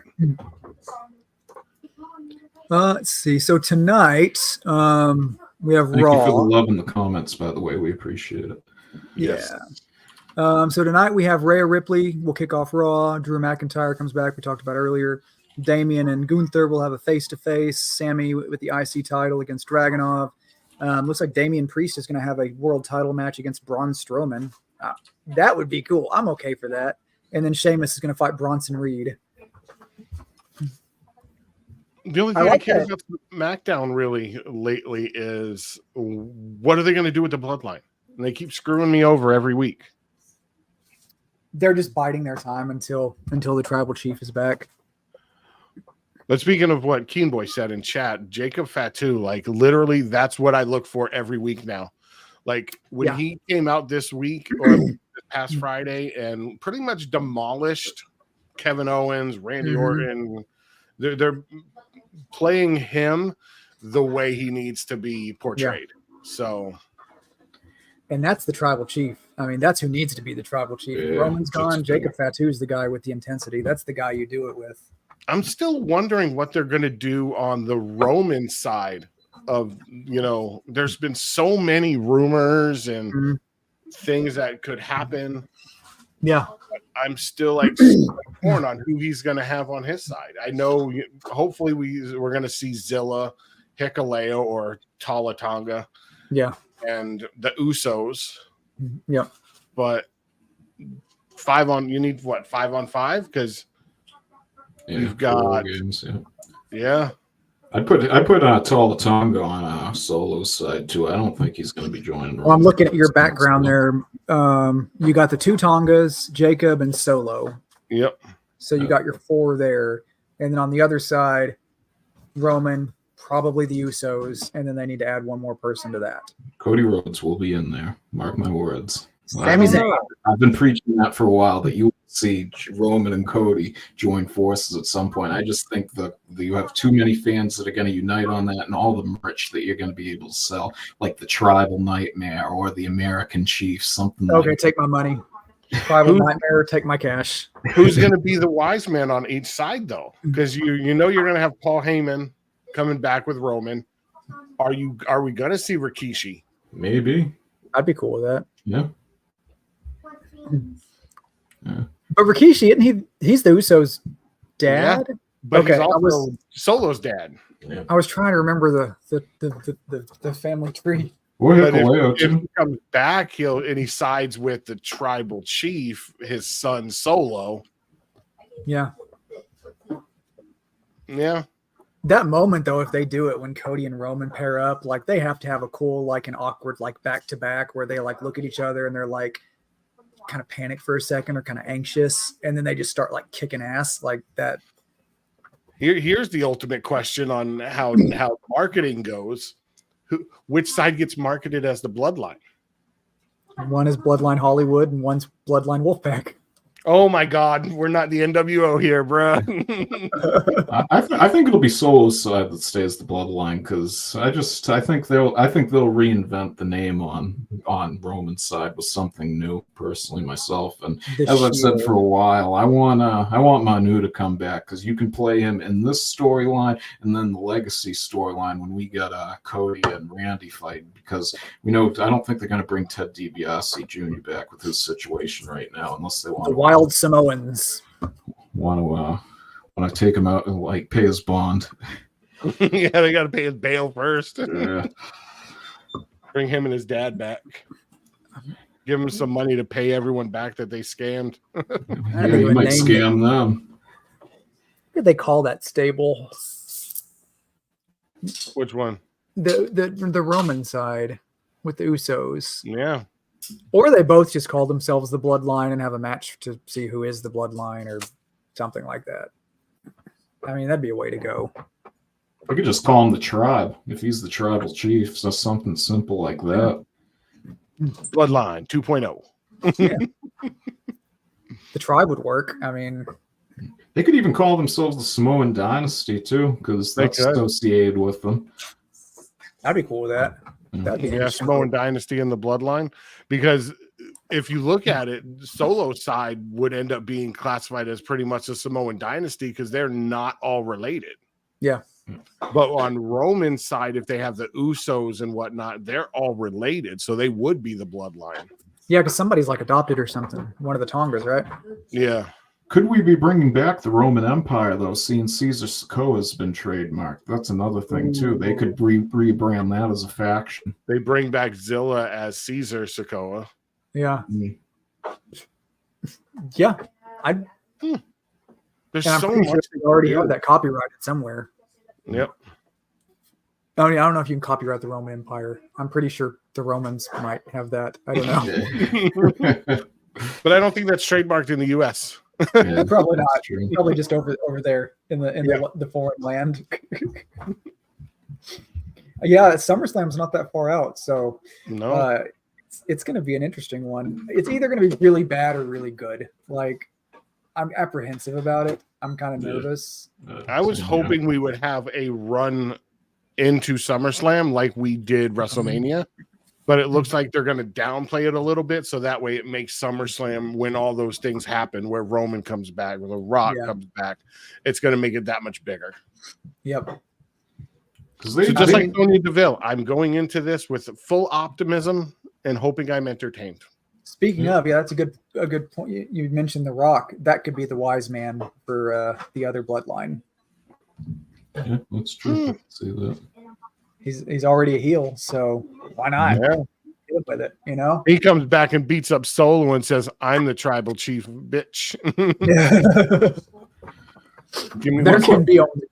Let's see. So tonight, we have Thank Raw. you for the love in the comments, by the way. We appreciate it. Yes. So tonight we have Rhea Ripley. We'll kick off Raw. Drew McIntyre comes back. We talked about earlier. Damian and Gunther will have a face-to-face. Sammy with the IC title against Dragunov. Looks like Damian Priest is going to have a world title match against Braun Strowman. That would be cool. I'm okay for that. And then Sheamus is going to fight Bronson Reed. The only thing I care about SmackDown really lately is what are they going to do with the Bloodline? And they keep screwing me over every week. They're just biding their time until the Tribal Chief is back. But speaking of what Keen Boy said in chat, Jacob Fatu, like literally that's what I look for every week now. Like when he came out this week or this past Friday and pretty much demolished Kevin Owens, Randy Orton, they're playing him the way he needs to be portrayed. So, and that's the Tribal Chief. I mean, that's who needs to be the Tribal Chief. Yeah, Roman's gone. Jacob Fatu's the guy with the intensity. That's the guy you do it with. I'm still wondering what they're going to do on the Roman side of, there's been so many rumors and things that could happen. Yeah. I'm still like torn on who he's going to have on his side. I know hopefully we're going to see Zilla, Hikuleo, or Tala Tonga. Yeah. And the Usos. Yeah. But you need what, 5-on-5? Because you've got games, I put Tala Tonga on Solo's side too. I don't think he's going to be joining. Well, I'm looking at your background there. You got the two Tongas, Jacob and Solo. Yep. So you got your 4 there, and then on the other side, Roman, probably the Usos, and then they need to add one more person to that. Cody Rhodes will be in there. Mark my words. Sami Zayn. I've been preaching that for a while, that you will see Roman and Cody join forces at some point. I just think that you have too many fans that are going to unite on that, and all the merch that you're going to be able to sell, like the Tribal Nightmare or the American Chief, something. Okay, take my money. Tribal nightmare, take my cash. Who's going to be the wise man on each side, though? Because you know you're going to have Paul Heyman coming back with Roman. Are we going to see Rikishi? Maybe. I'd be cool with that. Yeah. But Rikishi, isn't he's the Usos' dad? Yeah, but Okay, he's also Solo's dad. Yeah. I was trying to remember the family tree. Or But Hikuleo, if too. he comes back, he sides with the tribal chief, his son Solo. Yeah. Yeah. That moment though, if they do it when Cody and Roman pair up, like they have to have a cool, like an awkward, like back to back where they like look at each other and they're like kind of panic for a second or kind of anxious, and then they just start like kicking ass like that. Here's the ultimate question on how marketing goes. Which side gets marketed as the bloodline? One is Bloodline Hollywood and one's Bloodline Wolfpack. Oh my God, we're not the NWO here, bro. I think it'll be Solo's side that stays the bloodline because I think they'll reinvent the name on Roman's side with something new. Personally, myself, and as I've said for a while, I want Manu to come back because you can play him in this storyline and then the Legacy storyline when we get Cody and Randy fighting because we know I don't think they're going to bring Ted DiBiase Jr. back with his situation right now unless they want The Wild Samoans want to take him out and like pay his bond. Yeah, they got to pay his bail first. Yeah. Bring him and his dad back. Give him some money to pay everyone back that they scammed. Yeah, you might scam them. What did they call that stable? Which one? The Roman side with the Usos. Yeah. Or they both just call themselves the Bloodline and have a match to see who is the Bloodline or something like that. I mean, that'd be a way to go. We could just call him the Tribe if he's the tribal chief. So something simple like that. Bloodline 2.0. Yeah. The Tribe would work. I mean, they could even call themselves the Samoan Dynasty too, because that's associated with them. I'd be cool with that. That'd be Samoan Dynasty and the Bloodline. Because if you look at it, Solo's side would end up being classified as pretty much a Samoan Dynasty because they're not all related. Yeah. But on Roman's side, if they have the Usos and whatnot, they're all related. So they would be the Bloodline. Yeah, because somebody's like adopted or something. One of the Tongas, right? Yeah. Could we be bringing back the Roman Empire, though, seeing Caesar Sokoa has been trademarked? That's another thing, too. They could rebrand that as a faction. They bring back Zilla as Caesar Sokoa. Yeah. Yeah. There's so much. Sure they already have that copyrighted somewhere. Yep. I mean, I don't know if you can copyright the Roman Empire. I'm pretty sure the Romans might have that. I don't know. But I don't think that's trademarked in the U.S. Yeah, probably not. Probably just over there in the foreign land. Yeah, SummerSlam's not that far out, so no. It's going to be an interesting one. It's either going to be really bad or really good. Like, I'm apprehensive about it. I'm kind of nervous. I was hoping we would have a run into SummerSlam like we did WrestleMania, but it looks like they're going to downplay it a little bit so that way it makes SummerSlam when all those things happen, where Roman comes back, where The Rock comes back, it's going to make it that much bigger. Yep. So just like Tony DeVille, I'm going into this with full optimism and hoping I'm entertained. Speaking of, that's a good point. You mentioned The Rock. That could be the wise man for the other bloodline. Yeah, that's true. I can see that. He's already a heel, so why not? Yeah. Get with it, you know? He comes back and beats up Solo and says, "I'm the tribal chief, bitch." Give me there can be only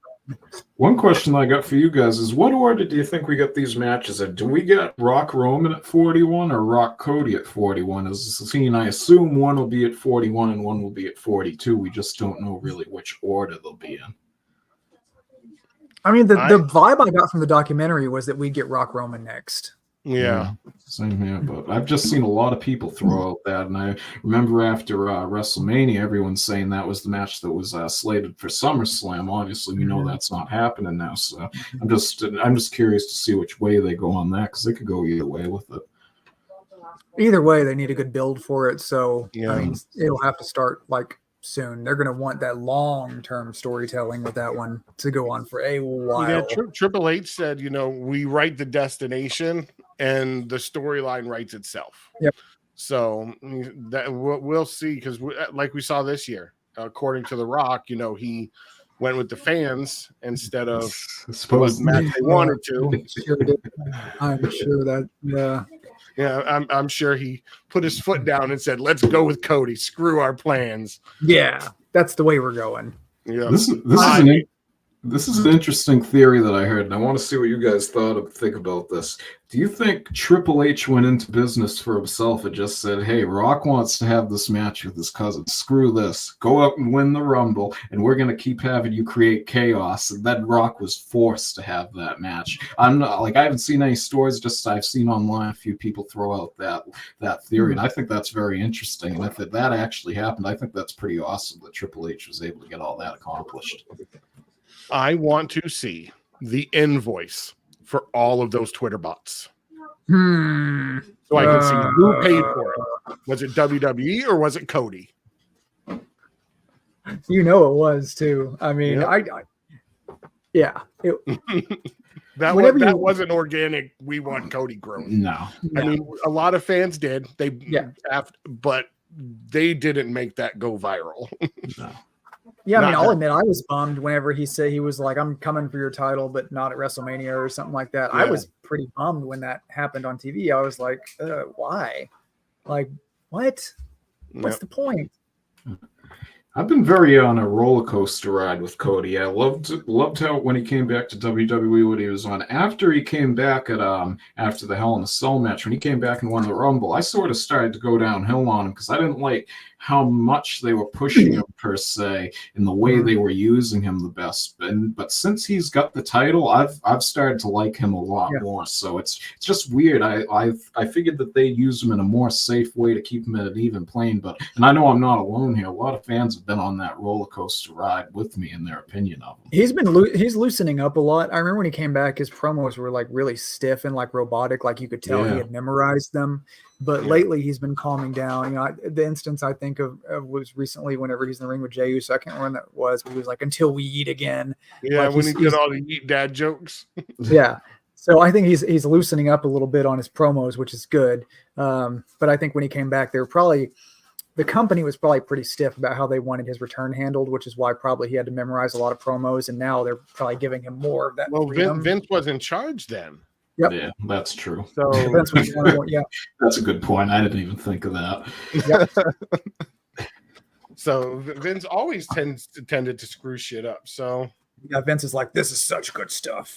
one question I got for you guys is, what order do you think we get these matches in? Do we get Rock Roman at 41 or Rock Cody at 41? As a scene, I assume one will be at 41 and one will be at 42. We just don't know really which order they'll be in. I mean, the vibe I got from the documentary was that we'd get Rock Roman next. Yeah. Same here, but I've just seen a lot of people throw out that, and I remember after WrestleMania, everyone's saying that was the match that was slated for SummerSlam. Obviously, we know that's not happening now, so I'm just curious to see which way they go on that, because they could go either way with it. Either way, they need a good build for it. So Yeah. I mean, it'll have to start like soon. They're going to want that long-term storytelling with that one to go on for a while. Yeah, Triple H said, we write the destination and the storyline writes itself. Yep. So that we'll see, because like we saw this year, according to The Rock, he went with the fans instead of what match they wanted to. I'm sure that, yeah. Yeah, I'm sure he put his foot down and said, "Let's go with Cody. Screw our plans." Yeah, that's the way we're going. Yeah. This is an interesting theory that I heard, and I want to see what you guys think about this. Do you think Triple H went into business for himself and just said, "Hey, Rock wants to have this match with his cousin. Screw this. Go out and win the Rumble, and we're going to keep having you create chaos." And then Rock was forced to have that match. I'm not I haven't seen any stories. Just I've seen online a few people throw out that theory, and I think that's very interesting. And if that actually happened, I think that's pretty awesome that Triple H was able to get all that accomplished. I want to see the invoice for all of those Twitter bots. So I can see who paid for it. Was it WWE or was it Cody? It was too. I mean, Yep. That wasn't organic. We want Cody growth. No. I mean, a lot of fans did. But they didn't make that go viral. No. Yeah, I mean, I'll admit I was bummed whenever he said he was like, "I'm coming for your title, but not at WrestleMania" or something like that. Yeah. I was pretty bummed when that happened on TV. I was like, why? Like, what? What's the point? I've been very on a roller coaster ride with Cody. I loved how when he came back to WWE, what he was on. After he came back at after the Hell in a Cell match, when he came back and won the Rumble, I sort of started to go downhill on him because I didn't like how much they were pushing him per se and the way they were using him the best. But since he's got the title, I've started to like him a lot more. So it's just weird. I figured that they'd use him in a more safe way to keep him at an even plane. And I know I'm not alone here. A lot of fans have been on that roller coaster ride with me in their opinion of him. He's loosening up a lot. I remember when he came back, his promos were like really stiff and like robotic, like you could tell he had memorized them. But lately he's been calming down. The instance I think of was recently whenever he's in the ring with Jey Uso. I can't remember when that was, but he was like, "Until we eat again." Yeah, like when he did all the eat dad jokes. Yeah. So I think he's loosening up a little bit on his promos, which is good. But I think when he came back, the company was probably pretty stiff about how they wanted his return handled, which is why probably he had to memorize a lot of promos. And now they're probably giving him more of that. Well, Vince was in charge then. Yep. Yeah, that's true. So that's a good point. I didn't even think of that. Yep. So Vince always tended to screw shit up. So Vince is like, "This is such good stuff."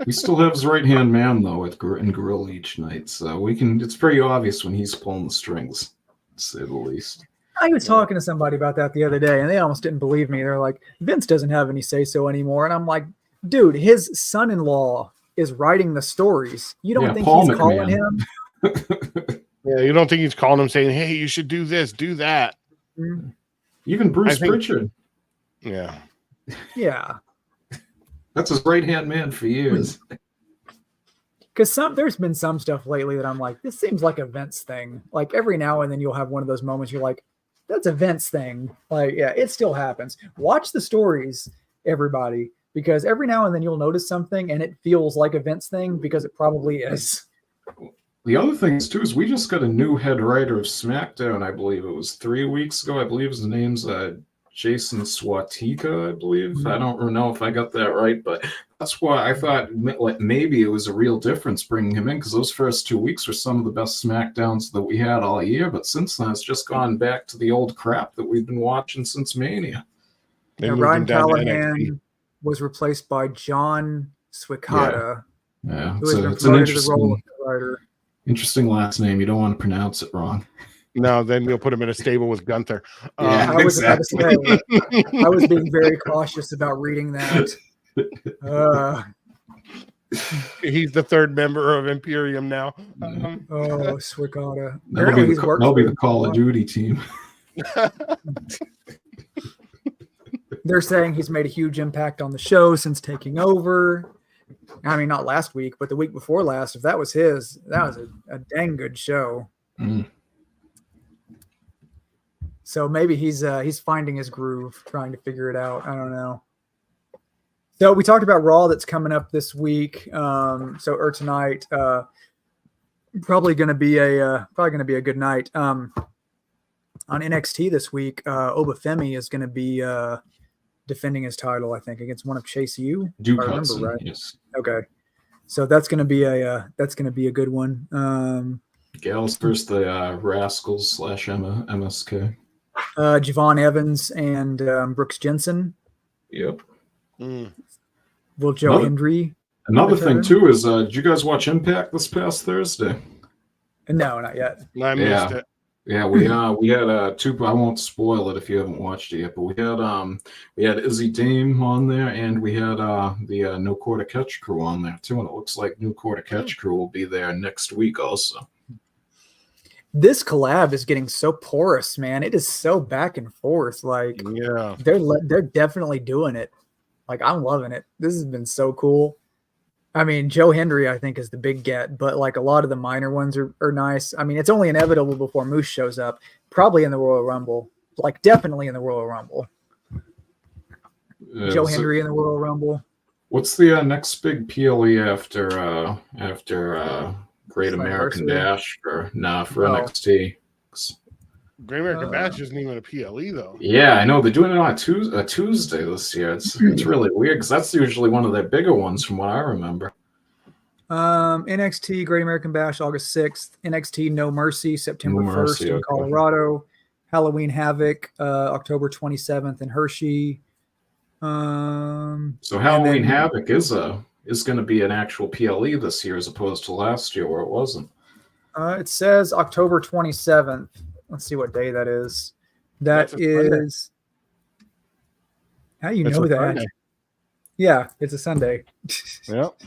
He still has his right-hand man though in Gorilla each night, so it's pretty obvious when he's pulling the strings, to say the least. I was talking to somebody about that the other day, and they almost didn't believe me. They're like, "Vince doesn't have any say-so anymore," and I'm like, "Dude, his son-in-law is writing the stories. You don't think Paul he's calling him?" Yeah, you don't think he's calling him saying, "Hey, you should do this, do that." Even Bruce Pritchard. Yeah. Yeah. That's his right-hand man for years. Because there's been some stuff lately that I'm like, this seems like a Vince thing. Like every now and then you'll have one of those moments you're like, that's a Vince thing. Like, yeah, it still happens. Watch the stories, everybody, because every now and then you'll notice something and it feels like a Vince thing because it probably is. The other thing is, too, is we just got a new head writer of SmackDown, I believe it was 3 weeks ago. I believe his name's Jason Swatika, I believe. I don't know if I got that right, but that's why I thought maybe it was a real difference bringing him in, because those first 2 weeks were some of the best SmackDowns that we had all year, but since then it's just gone back to the old crap that we've been watching since Mania. Ryan Callahan was replaced by John Swikata, who has been promoted to the role of writer. Interesting last name. You don't want to pronounce it wrong. No, then you'll put him in a stable with Gunther. I was about to say, I was being very cautious about reading that. He's the third member of Imperium now. Swikata. That'll be the Call of Duty team. They're saying he's made a huge impact on the show since taking over. I mean, not last week, but the week before last. If that was his, that was a dang good show. Mm. So maybe he's finding his groove, trying to figure it out. I don't know. So we talked about Raw that's coming up this week. Or tonight. Probably going to be a good night. On NXT this week, Obafemi is going to be defending his title, I think, against one of Chase U. Duke I remember Hudson, right. yes. Okay, so that's going to be a good one. Gals versus the Rascals / MSK. Javon Evans and Brooks Jensen. Yep. Will Joe Hendry? Another thing too is, did you guys watch Impact this past Thursday? No, not yet. I missed it. Yeah, we had two. I won't spoil it if you haven't watched it yet, but we had Izzy Dame on there, and we had the No Quarter Catch crew on there too, and it looks like New Quarter Catch crew will be there next week also. This collab is getting so porous, man. It is so back and forth. Like, yeah, they're definitely doing it. Like, I'm loving it. This has been so cool. I mean, Joe Hendry, I think, is the big get, but like a lot of the minor ones are nice. I mean, it's only inevitable before Moose shows up, probably in the Royal Rumble, like definitely in the Royal Rumble. Joe Hendry in the Royal Rumble. What's the next big PLE after Great American Bash for NXT? Great American Bash isn't even a PLE though. Yeah, I know they're doing it on a Tuesday this year. It's really weird because that's usually one of their bigger ones from what I remember. NXT Great American Bash August 6th. NXT No Mercy September 1st in Colorado. Halloween Havoc October 27th in Hershey. So Halloween Havoc is going to be an actual PLE this year as opposed to last year where it wasn't. It says October 27th. Let's see what day that is. That is. How do you know that? Sunday. Yeah, it's a Sunday. Yep.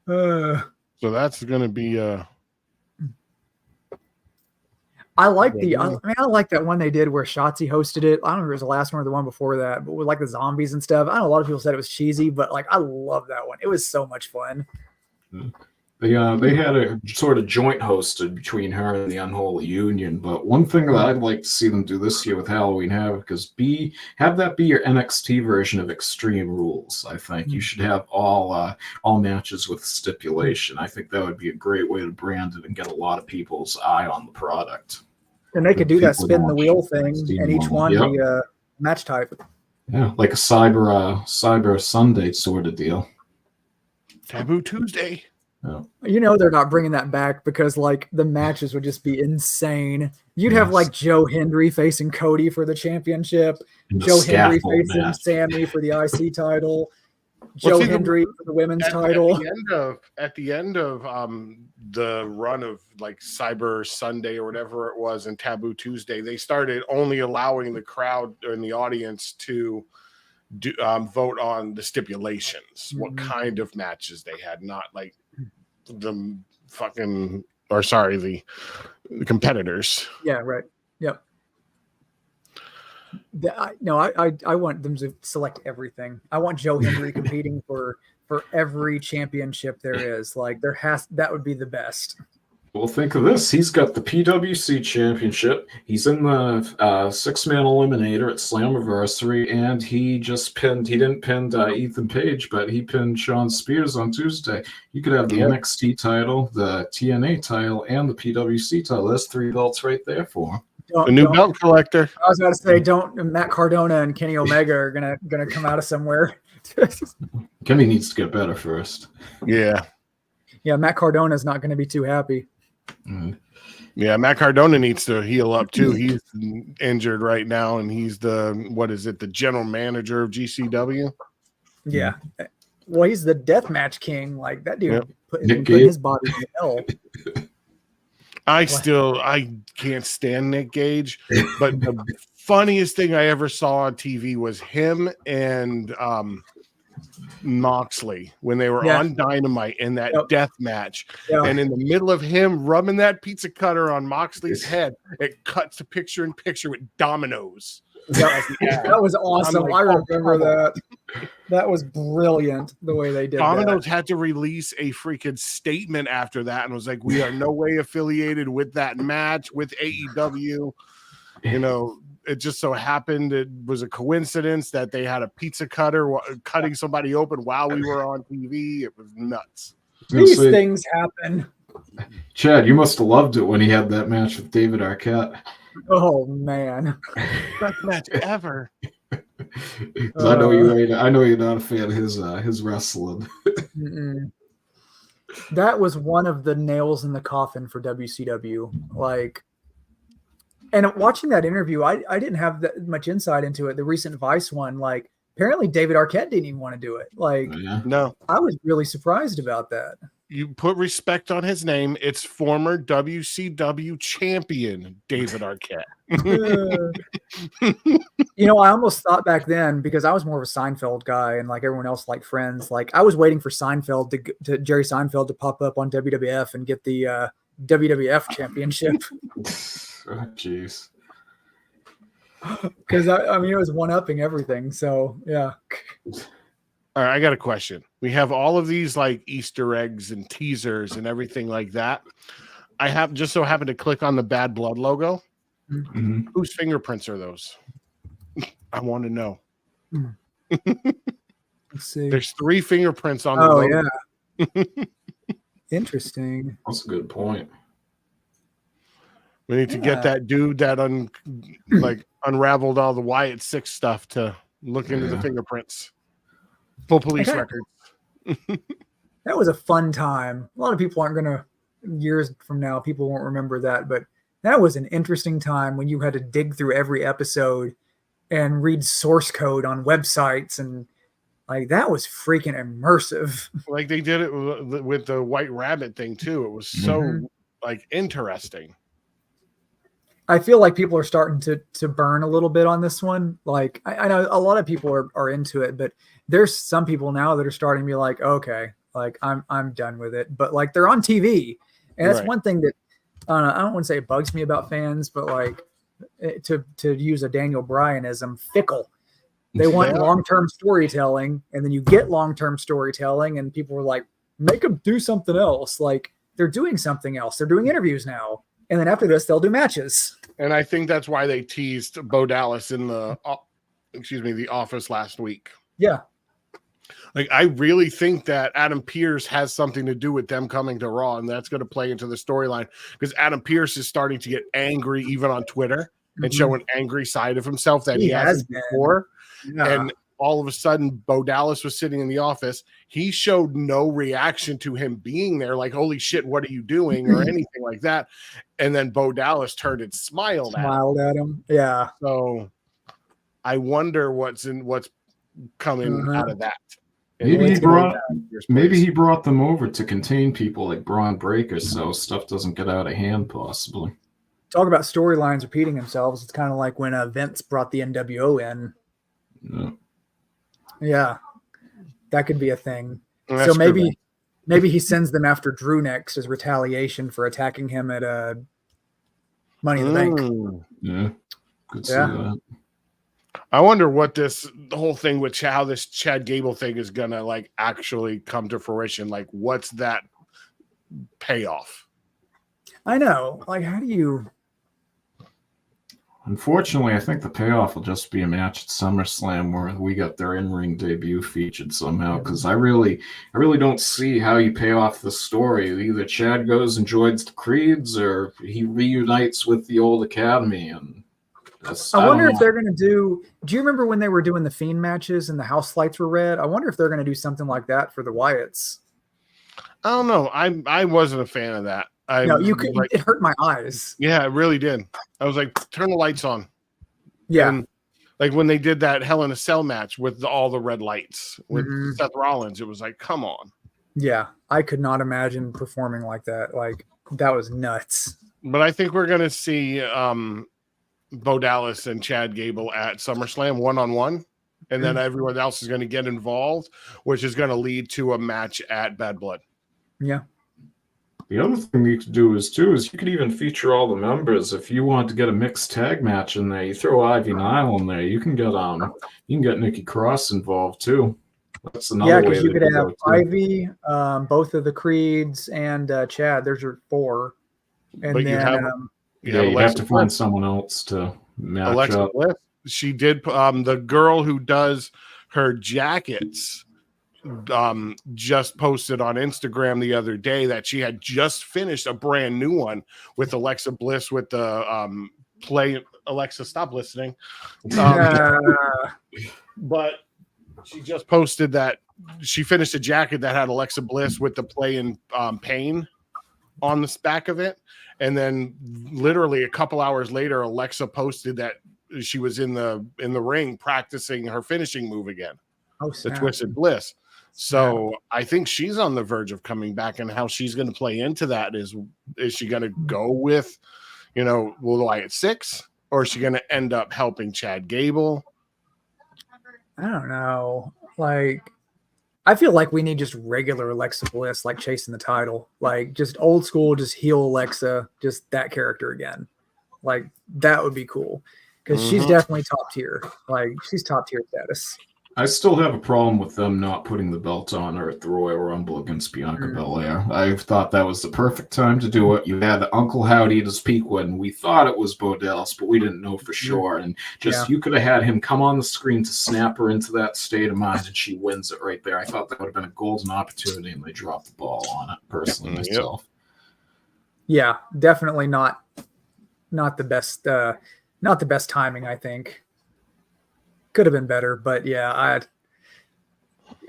So that's going to be. I like I like that one they did where Shotzi hosted it. I don't know if it was the last one or the one before that, but with like the zombies and stuff. I know a lot of people said it was cheesy, but like I love that one. It was so much fun. They had a sort of joint hosted between her and the Unholy Union. But one thing that I'd like to see them do this year with Halloween Havoc is have that be your NXT version of Extreme Rules. I think you should have all matches with stipulation. I think that would be a great way to brand it and get a lot of people's eye on the product. And they could do that spin the wheel thing, and each one be a match type. Yeah, like a Cyber Sunday sort of deal. Taboo Tuesday. Yeah. You know they're not bringing that back because like the matches would just be insane. You'd have like Joe Hendry facing Cody for the championship, Joe Hendry facing Sammy for the IC title, Joe Hendry for the women's title. At the end of the run of like Cyber Sunday or whatever it was and Taboo Tuesday, they started only allowing the crowd and the audience to vote on the stipulations, what kind of matches they had, not like the competitors. Yeah, right. Yep. I want them to select everything. I want Joe Hendry competing for every championship there is. Like that would be the best. Well, think of this. He's got the PWC championship. He's in the 6-man eliminator at Slammiversary, and he didn't pin Ethan Page, but he pinned Sean Spears on Tuesday. You could have the NXT title, the TNA title, and the PWC title. There's 3 belts right there for him. The new belt collector. I was about to say, Matt Cardona and Kenny Omega are gonna come out of somewhere. Kenny needs to get better first. Yeah. Yeah, Matt Cardona is not going to be too happy. Mm-hmm. Yeah, Matt Cardona needs to heal up too. He's injured right now, and he's the general manager of GCW. Yeah. Well, he's the deathmatch king. Like that dude put his body in hell. I can't stand Nick Gage, but the funniest thing I ever saw on TV was him and Moxley when they were on Dynamite in that death match. Yeah. And in the middle of him rubbing that pizza cutter on Moxley's head, it cuts to picture in picture with dominoes. That was awesome. like, I remember come on. that. That was brilliant the way they did Domino's that. had to release a freaking statement after that and was like, we are no way affiliated with that match with AEW. You know, it just so happened it was a coincidence that they had a pizza cutter cutting somebody open while we were on TV. It was nuts. These things happen. Chad, you must have loved it when he had that match with David Arquette. Oh man, Best match ever. I know you're not a fan of his wrestling. That was one of the nails in the coffin for WCW. Like, and watching that interview, I didn't have that much insight into it. The recent Vice one, like, apparently David Arquette didn't even want to do it. Like, no, I was really surprised about that. You put respect on his name. It's former WCW champion David Arquette. You know, I almost thought back then, because I was more of a Seinfeld guy and like everyone else liked Friends, like I was waiting for Seinfeld to Jerry Seinfeld to pop up on WWF and get the WWF championship. Oh, jeez. Because I mean, it was one-upping everything. So yeah. All right, I got a question. We have all of these like Easter eggs and teasers and everything like that. I have just so happened to click on the Bad Blood logo. Mm-hmm. Whose fingerprints are those? I want to know. Let's see. There's 3 fingerprints on the logo. Yeah. Interesting. That's a good point. We need to get that dude that unraveled all the Wyatt 6 stuff to look into the fingerprints. Full police records. That was a fun time. A lot of people aren't going to, years from now, people won't remember that, but that was an interesting time when you had to dig through every episode and read source code on websites, and like that was freaking immersive. Like they did it with the White Rabbit thing too. It was so like interesting. I feel like people are starting to burn a little bit on this one. Like I know a lot of people are into it, but there's some people now that are starting to be like, okay, like I'm done with it. But like they're on TV, and that's one thing that I don't want to say it bugs me about fans, but like to use a Daniel Bryanism, fickle. They want long-term storytelling, and then you get long-term storytelling, and people are like, make them do something else. Like they're doing something else. They're doing interviews now. And then after this, they'll do matches. And I think that's why they teased Bo Dallas in the Office last week. Yeah. Like, I really think that Adam Pearce has something to do with them coming to Raw, and that's going to play into the storyline because Adam Pearce is starting to get angry even on Twitter and show an angry side of himself that he hasn't before. Yeah. And all of a sudden, Bo Dallas was sitting in the office. He showed no reaction to him being there, like, holy shit, what are you doing? Or anything like that. And then Bo Dallas turned and smiled at him. Yeah. So I wonder what's coming out of that. Maybe he brought them over to contain people like Braun Breaker so stuff doesn't get out of hand, possibly. Talk about storylines repeating themselves. It's kind of like when Vince brought the NWO in. Yeah, that could be a thing. So maybe he sends them after Drew next as retaliation for attacking him at Money in the Bank. Yeah, could see that. I wonder what the whole thing with how this Chad Gable thing is gonna like actually come to fruition. Like, what's that payoff? I know. Like, how do you? Unfortunately, I think the payoff will just be a match at SummerSlam where we got their in-ring debut featured somehow. Because I really don't see how you pay off the story. Either Chad goes and joins the Creeds, or he reunites with the old Academy. And I wonder if they're going to do. Do you remember when they were doing the Fiend matches and the house lights were red? I wonder if they're going to do something like that for the Wyatts. I don't know. I wasn't a fan of that. No, you could. It hurt my eyes. Yeah, it really did. I was like, turn the lights on. Yeah. And like when they did that Hell in a Cell match with all the red lights with Seth Rollins, it was like, come on. Yeah, I could not imagine performing like that. Like, that was nuts. But I think we're going to see Bo Dallas and Chad Gable at SummerSlam one-on-one. And then everyone else is going to get involved, which is going to lead to a match at Bad Blood. Yeah. The other thing you could do is you could even feature all the members. If you want to get a mixed tag match in there, you throw Ivy Nile in there. You can get Nikki Cross involved too. That's another way. Because you could have go, Ivy, both of the Creeds, and Chad. There's your 4. And But then you have to find someone else to match Alexa up. Bliss. She did. The girl who does her jackets just posted on Instagram the other day that she had just finished a brand new one with Alexa Bliss with the play. Alexa, stop listening. But she just posted that she finished a jacket that had Alexa Bliss with the play in pain on the back of it. And then literally a couple hours later, Alexa posted that she was in the ring practicing her finishing move again. The Twisted Bliss. So I think she's on the verge of coming back, and how she's going to play into that is she going to go with, Wyatt Six, or is she going to end up helping Chad Gable? I don't know. Like, I feel like we need just regular Alexa Bliss, like chasing the title, like just old school, just heel Alexa, just that character again. Like that would be cool because she's definitely top tier. Like she's top tier status. I still have a problem with them not putting the belt on her at the Royal Rumble against Bianca Belair. I thought that was the perfect time to do it. You had Uncle Howdy at his peak when we thought it was Bo Dallas, but we didn't know for sure. And you could have had him come on the screen to snap her into that state of mind, and she wins it right there. I thought that would have been a golden opportunity, and they dropped the ball on it, personally, myself. Yeah, definitely not the best timing, I think. Could have been better, but yeah,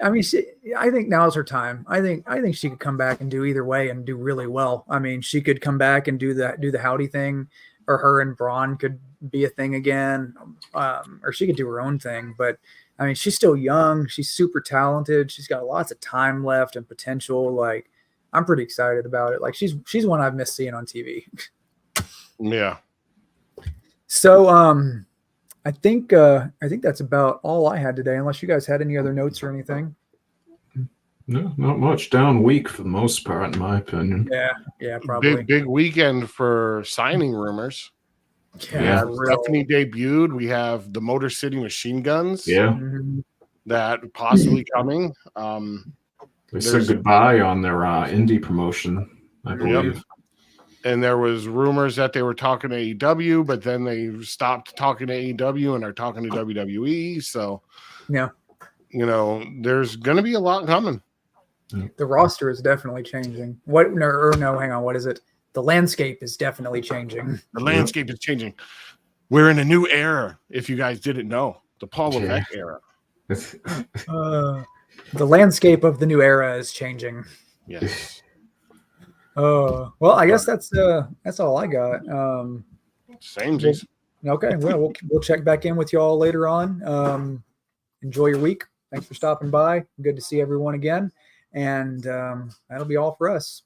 I think now's her time. I think she could come back and do either way and do really well. I mean, she could come back and do the Howdy thing, or her and Braun could be a thing again, or she could do her own thing. But I mean, she's still young. She's super talented. She's got lots of time left and potential. Like, I'm pretty excited about it. Like, she's one I've missed seeing on TV. Yeah. So, I think that's about all I had today, unless you guys had any other notes or anything. No, not much. Down week for the most part, in my opinion. Yeah, probably. Big weekend for signing rumors. Yeah, Stephanie debuted. We have the Motor City Machine Guns. Yeah. That possibly coming. They said goodbye on their indie promotion, I believe. Yep. And there was rumors that they were talking to AEW, but then they stopped talking to AEW and are talking to WWE. So, there's going to be a lot coming. The roster is definitely changing. Hang on. What is it? The landscape is definitely changing. The landscape is changing. We're in a new era, if you guys didn't know. The Paul Levesque era. The landscape of the new era is changing. Yes. Well, I guess that's all I got. Same. Okay, well, we'll check back in with y'all later on. Enjoy your week. Thanks for stopping by. Good to see everyone again. And that'll be all for us.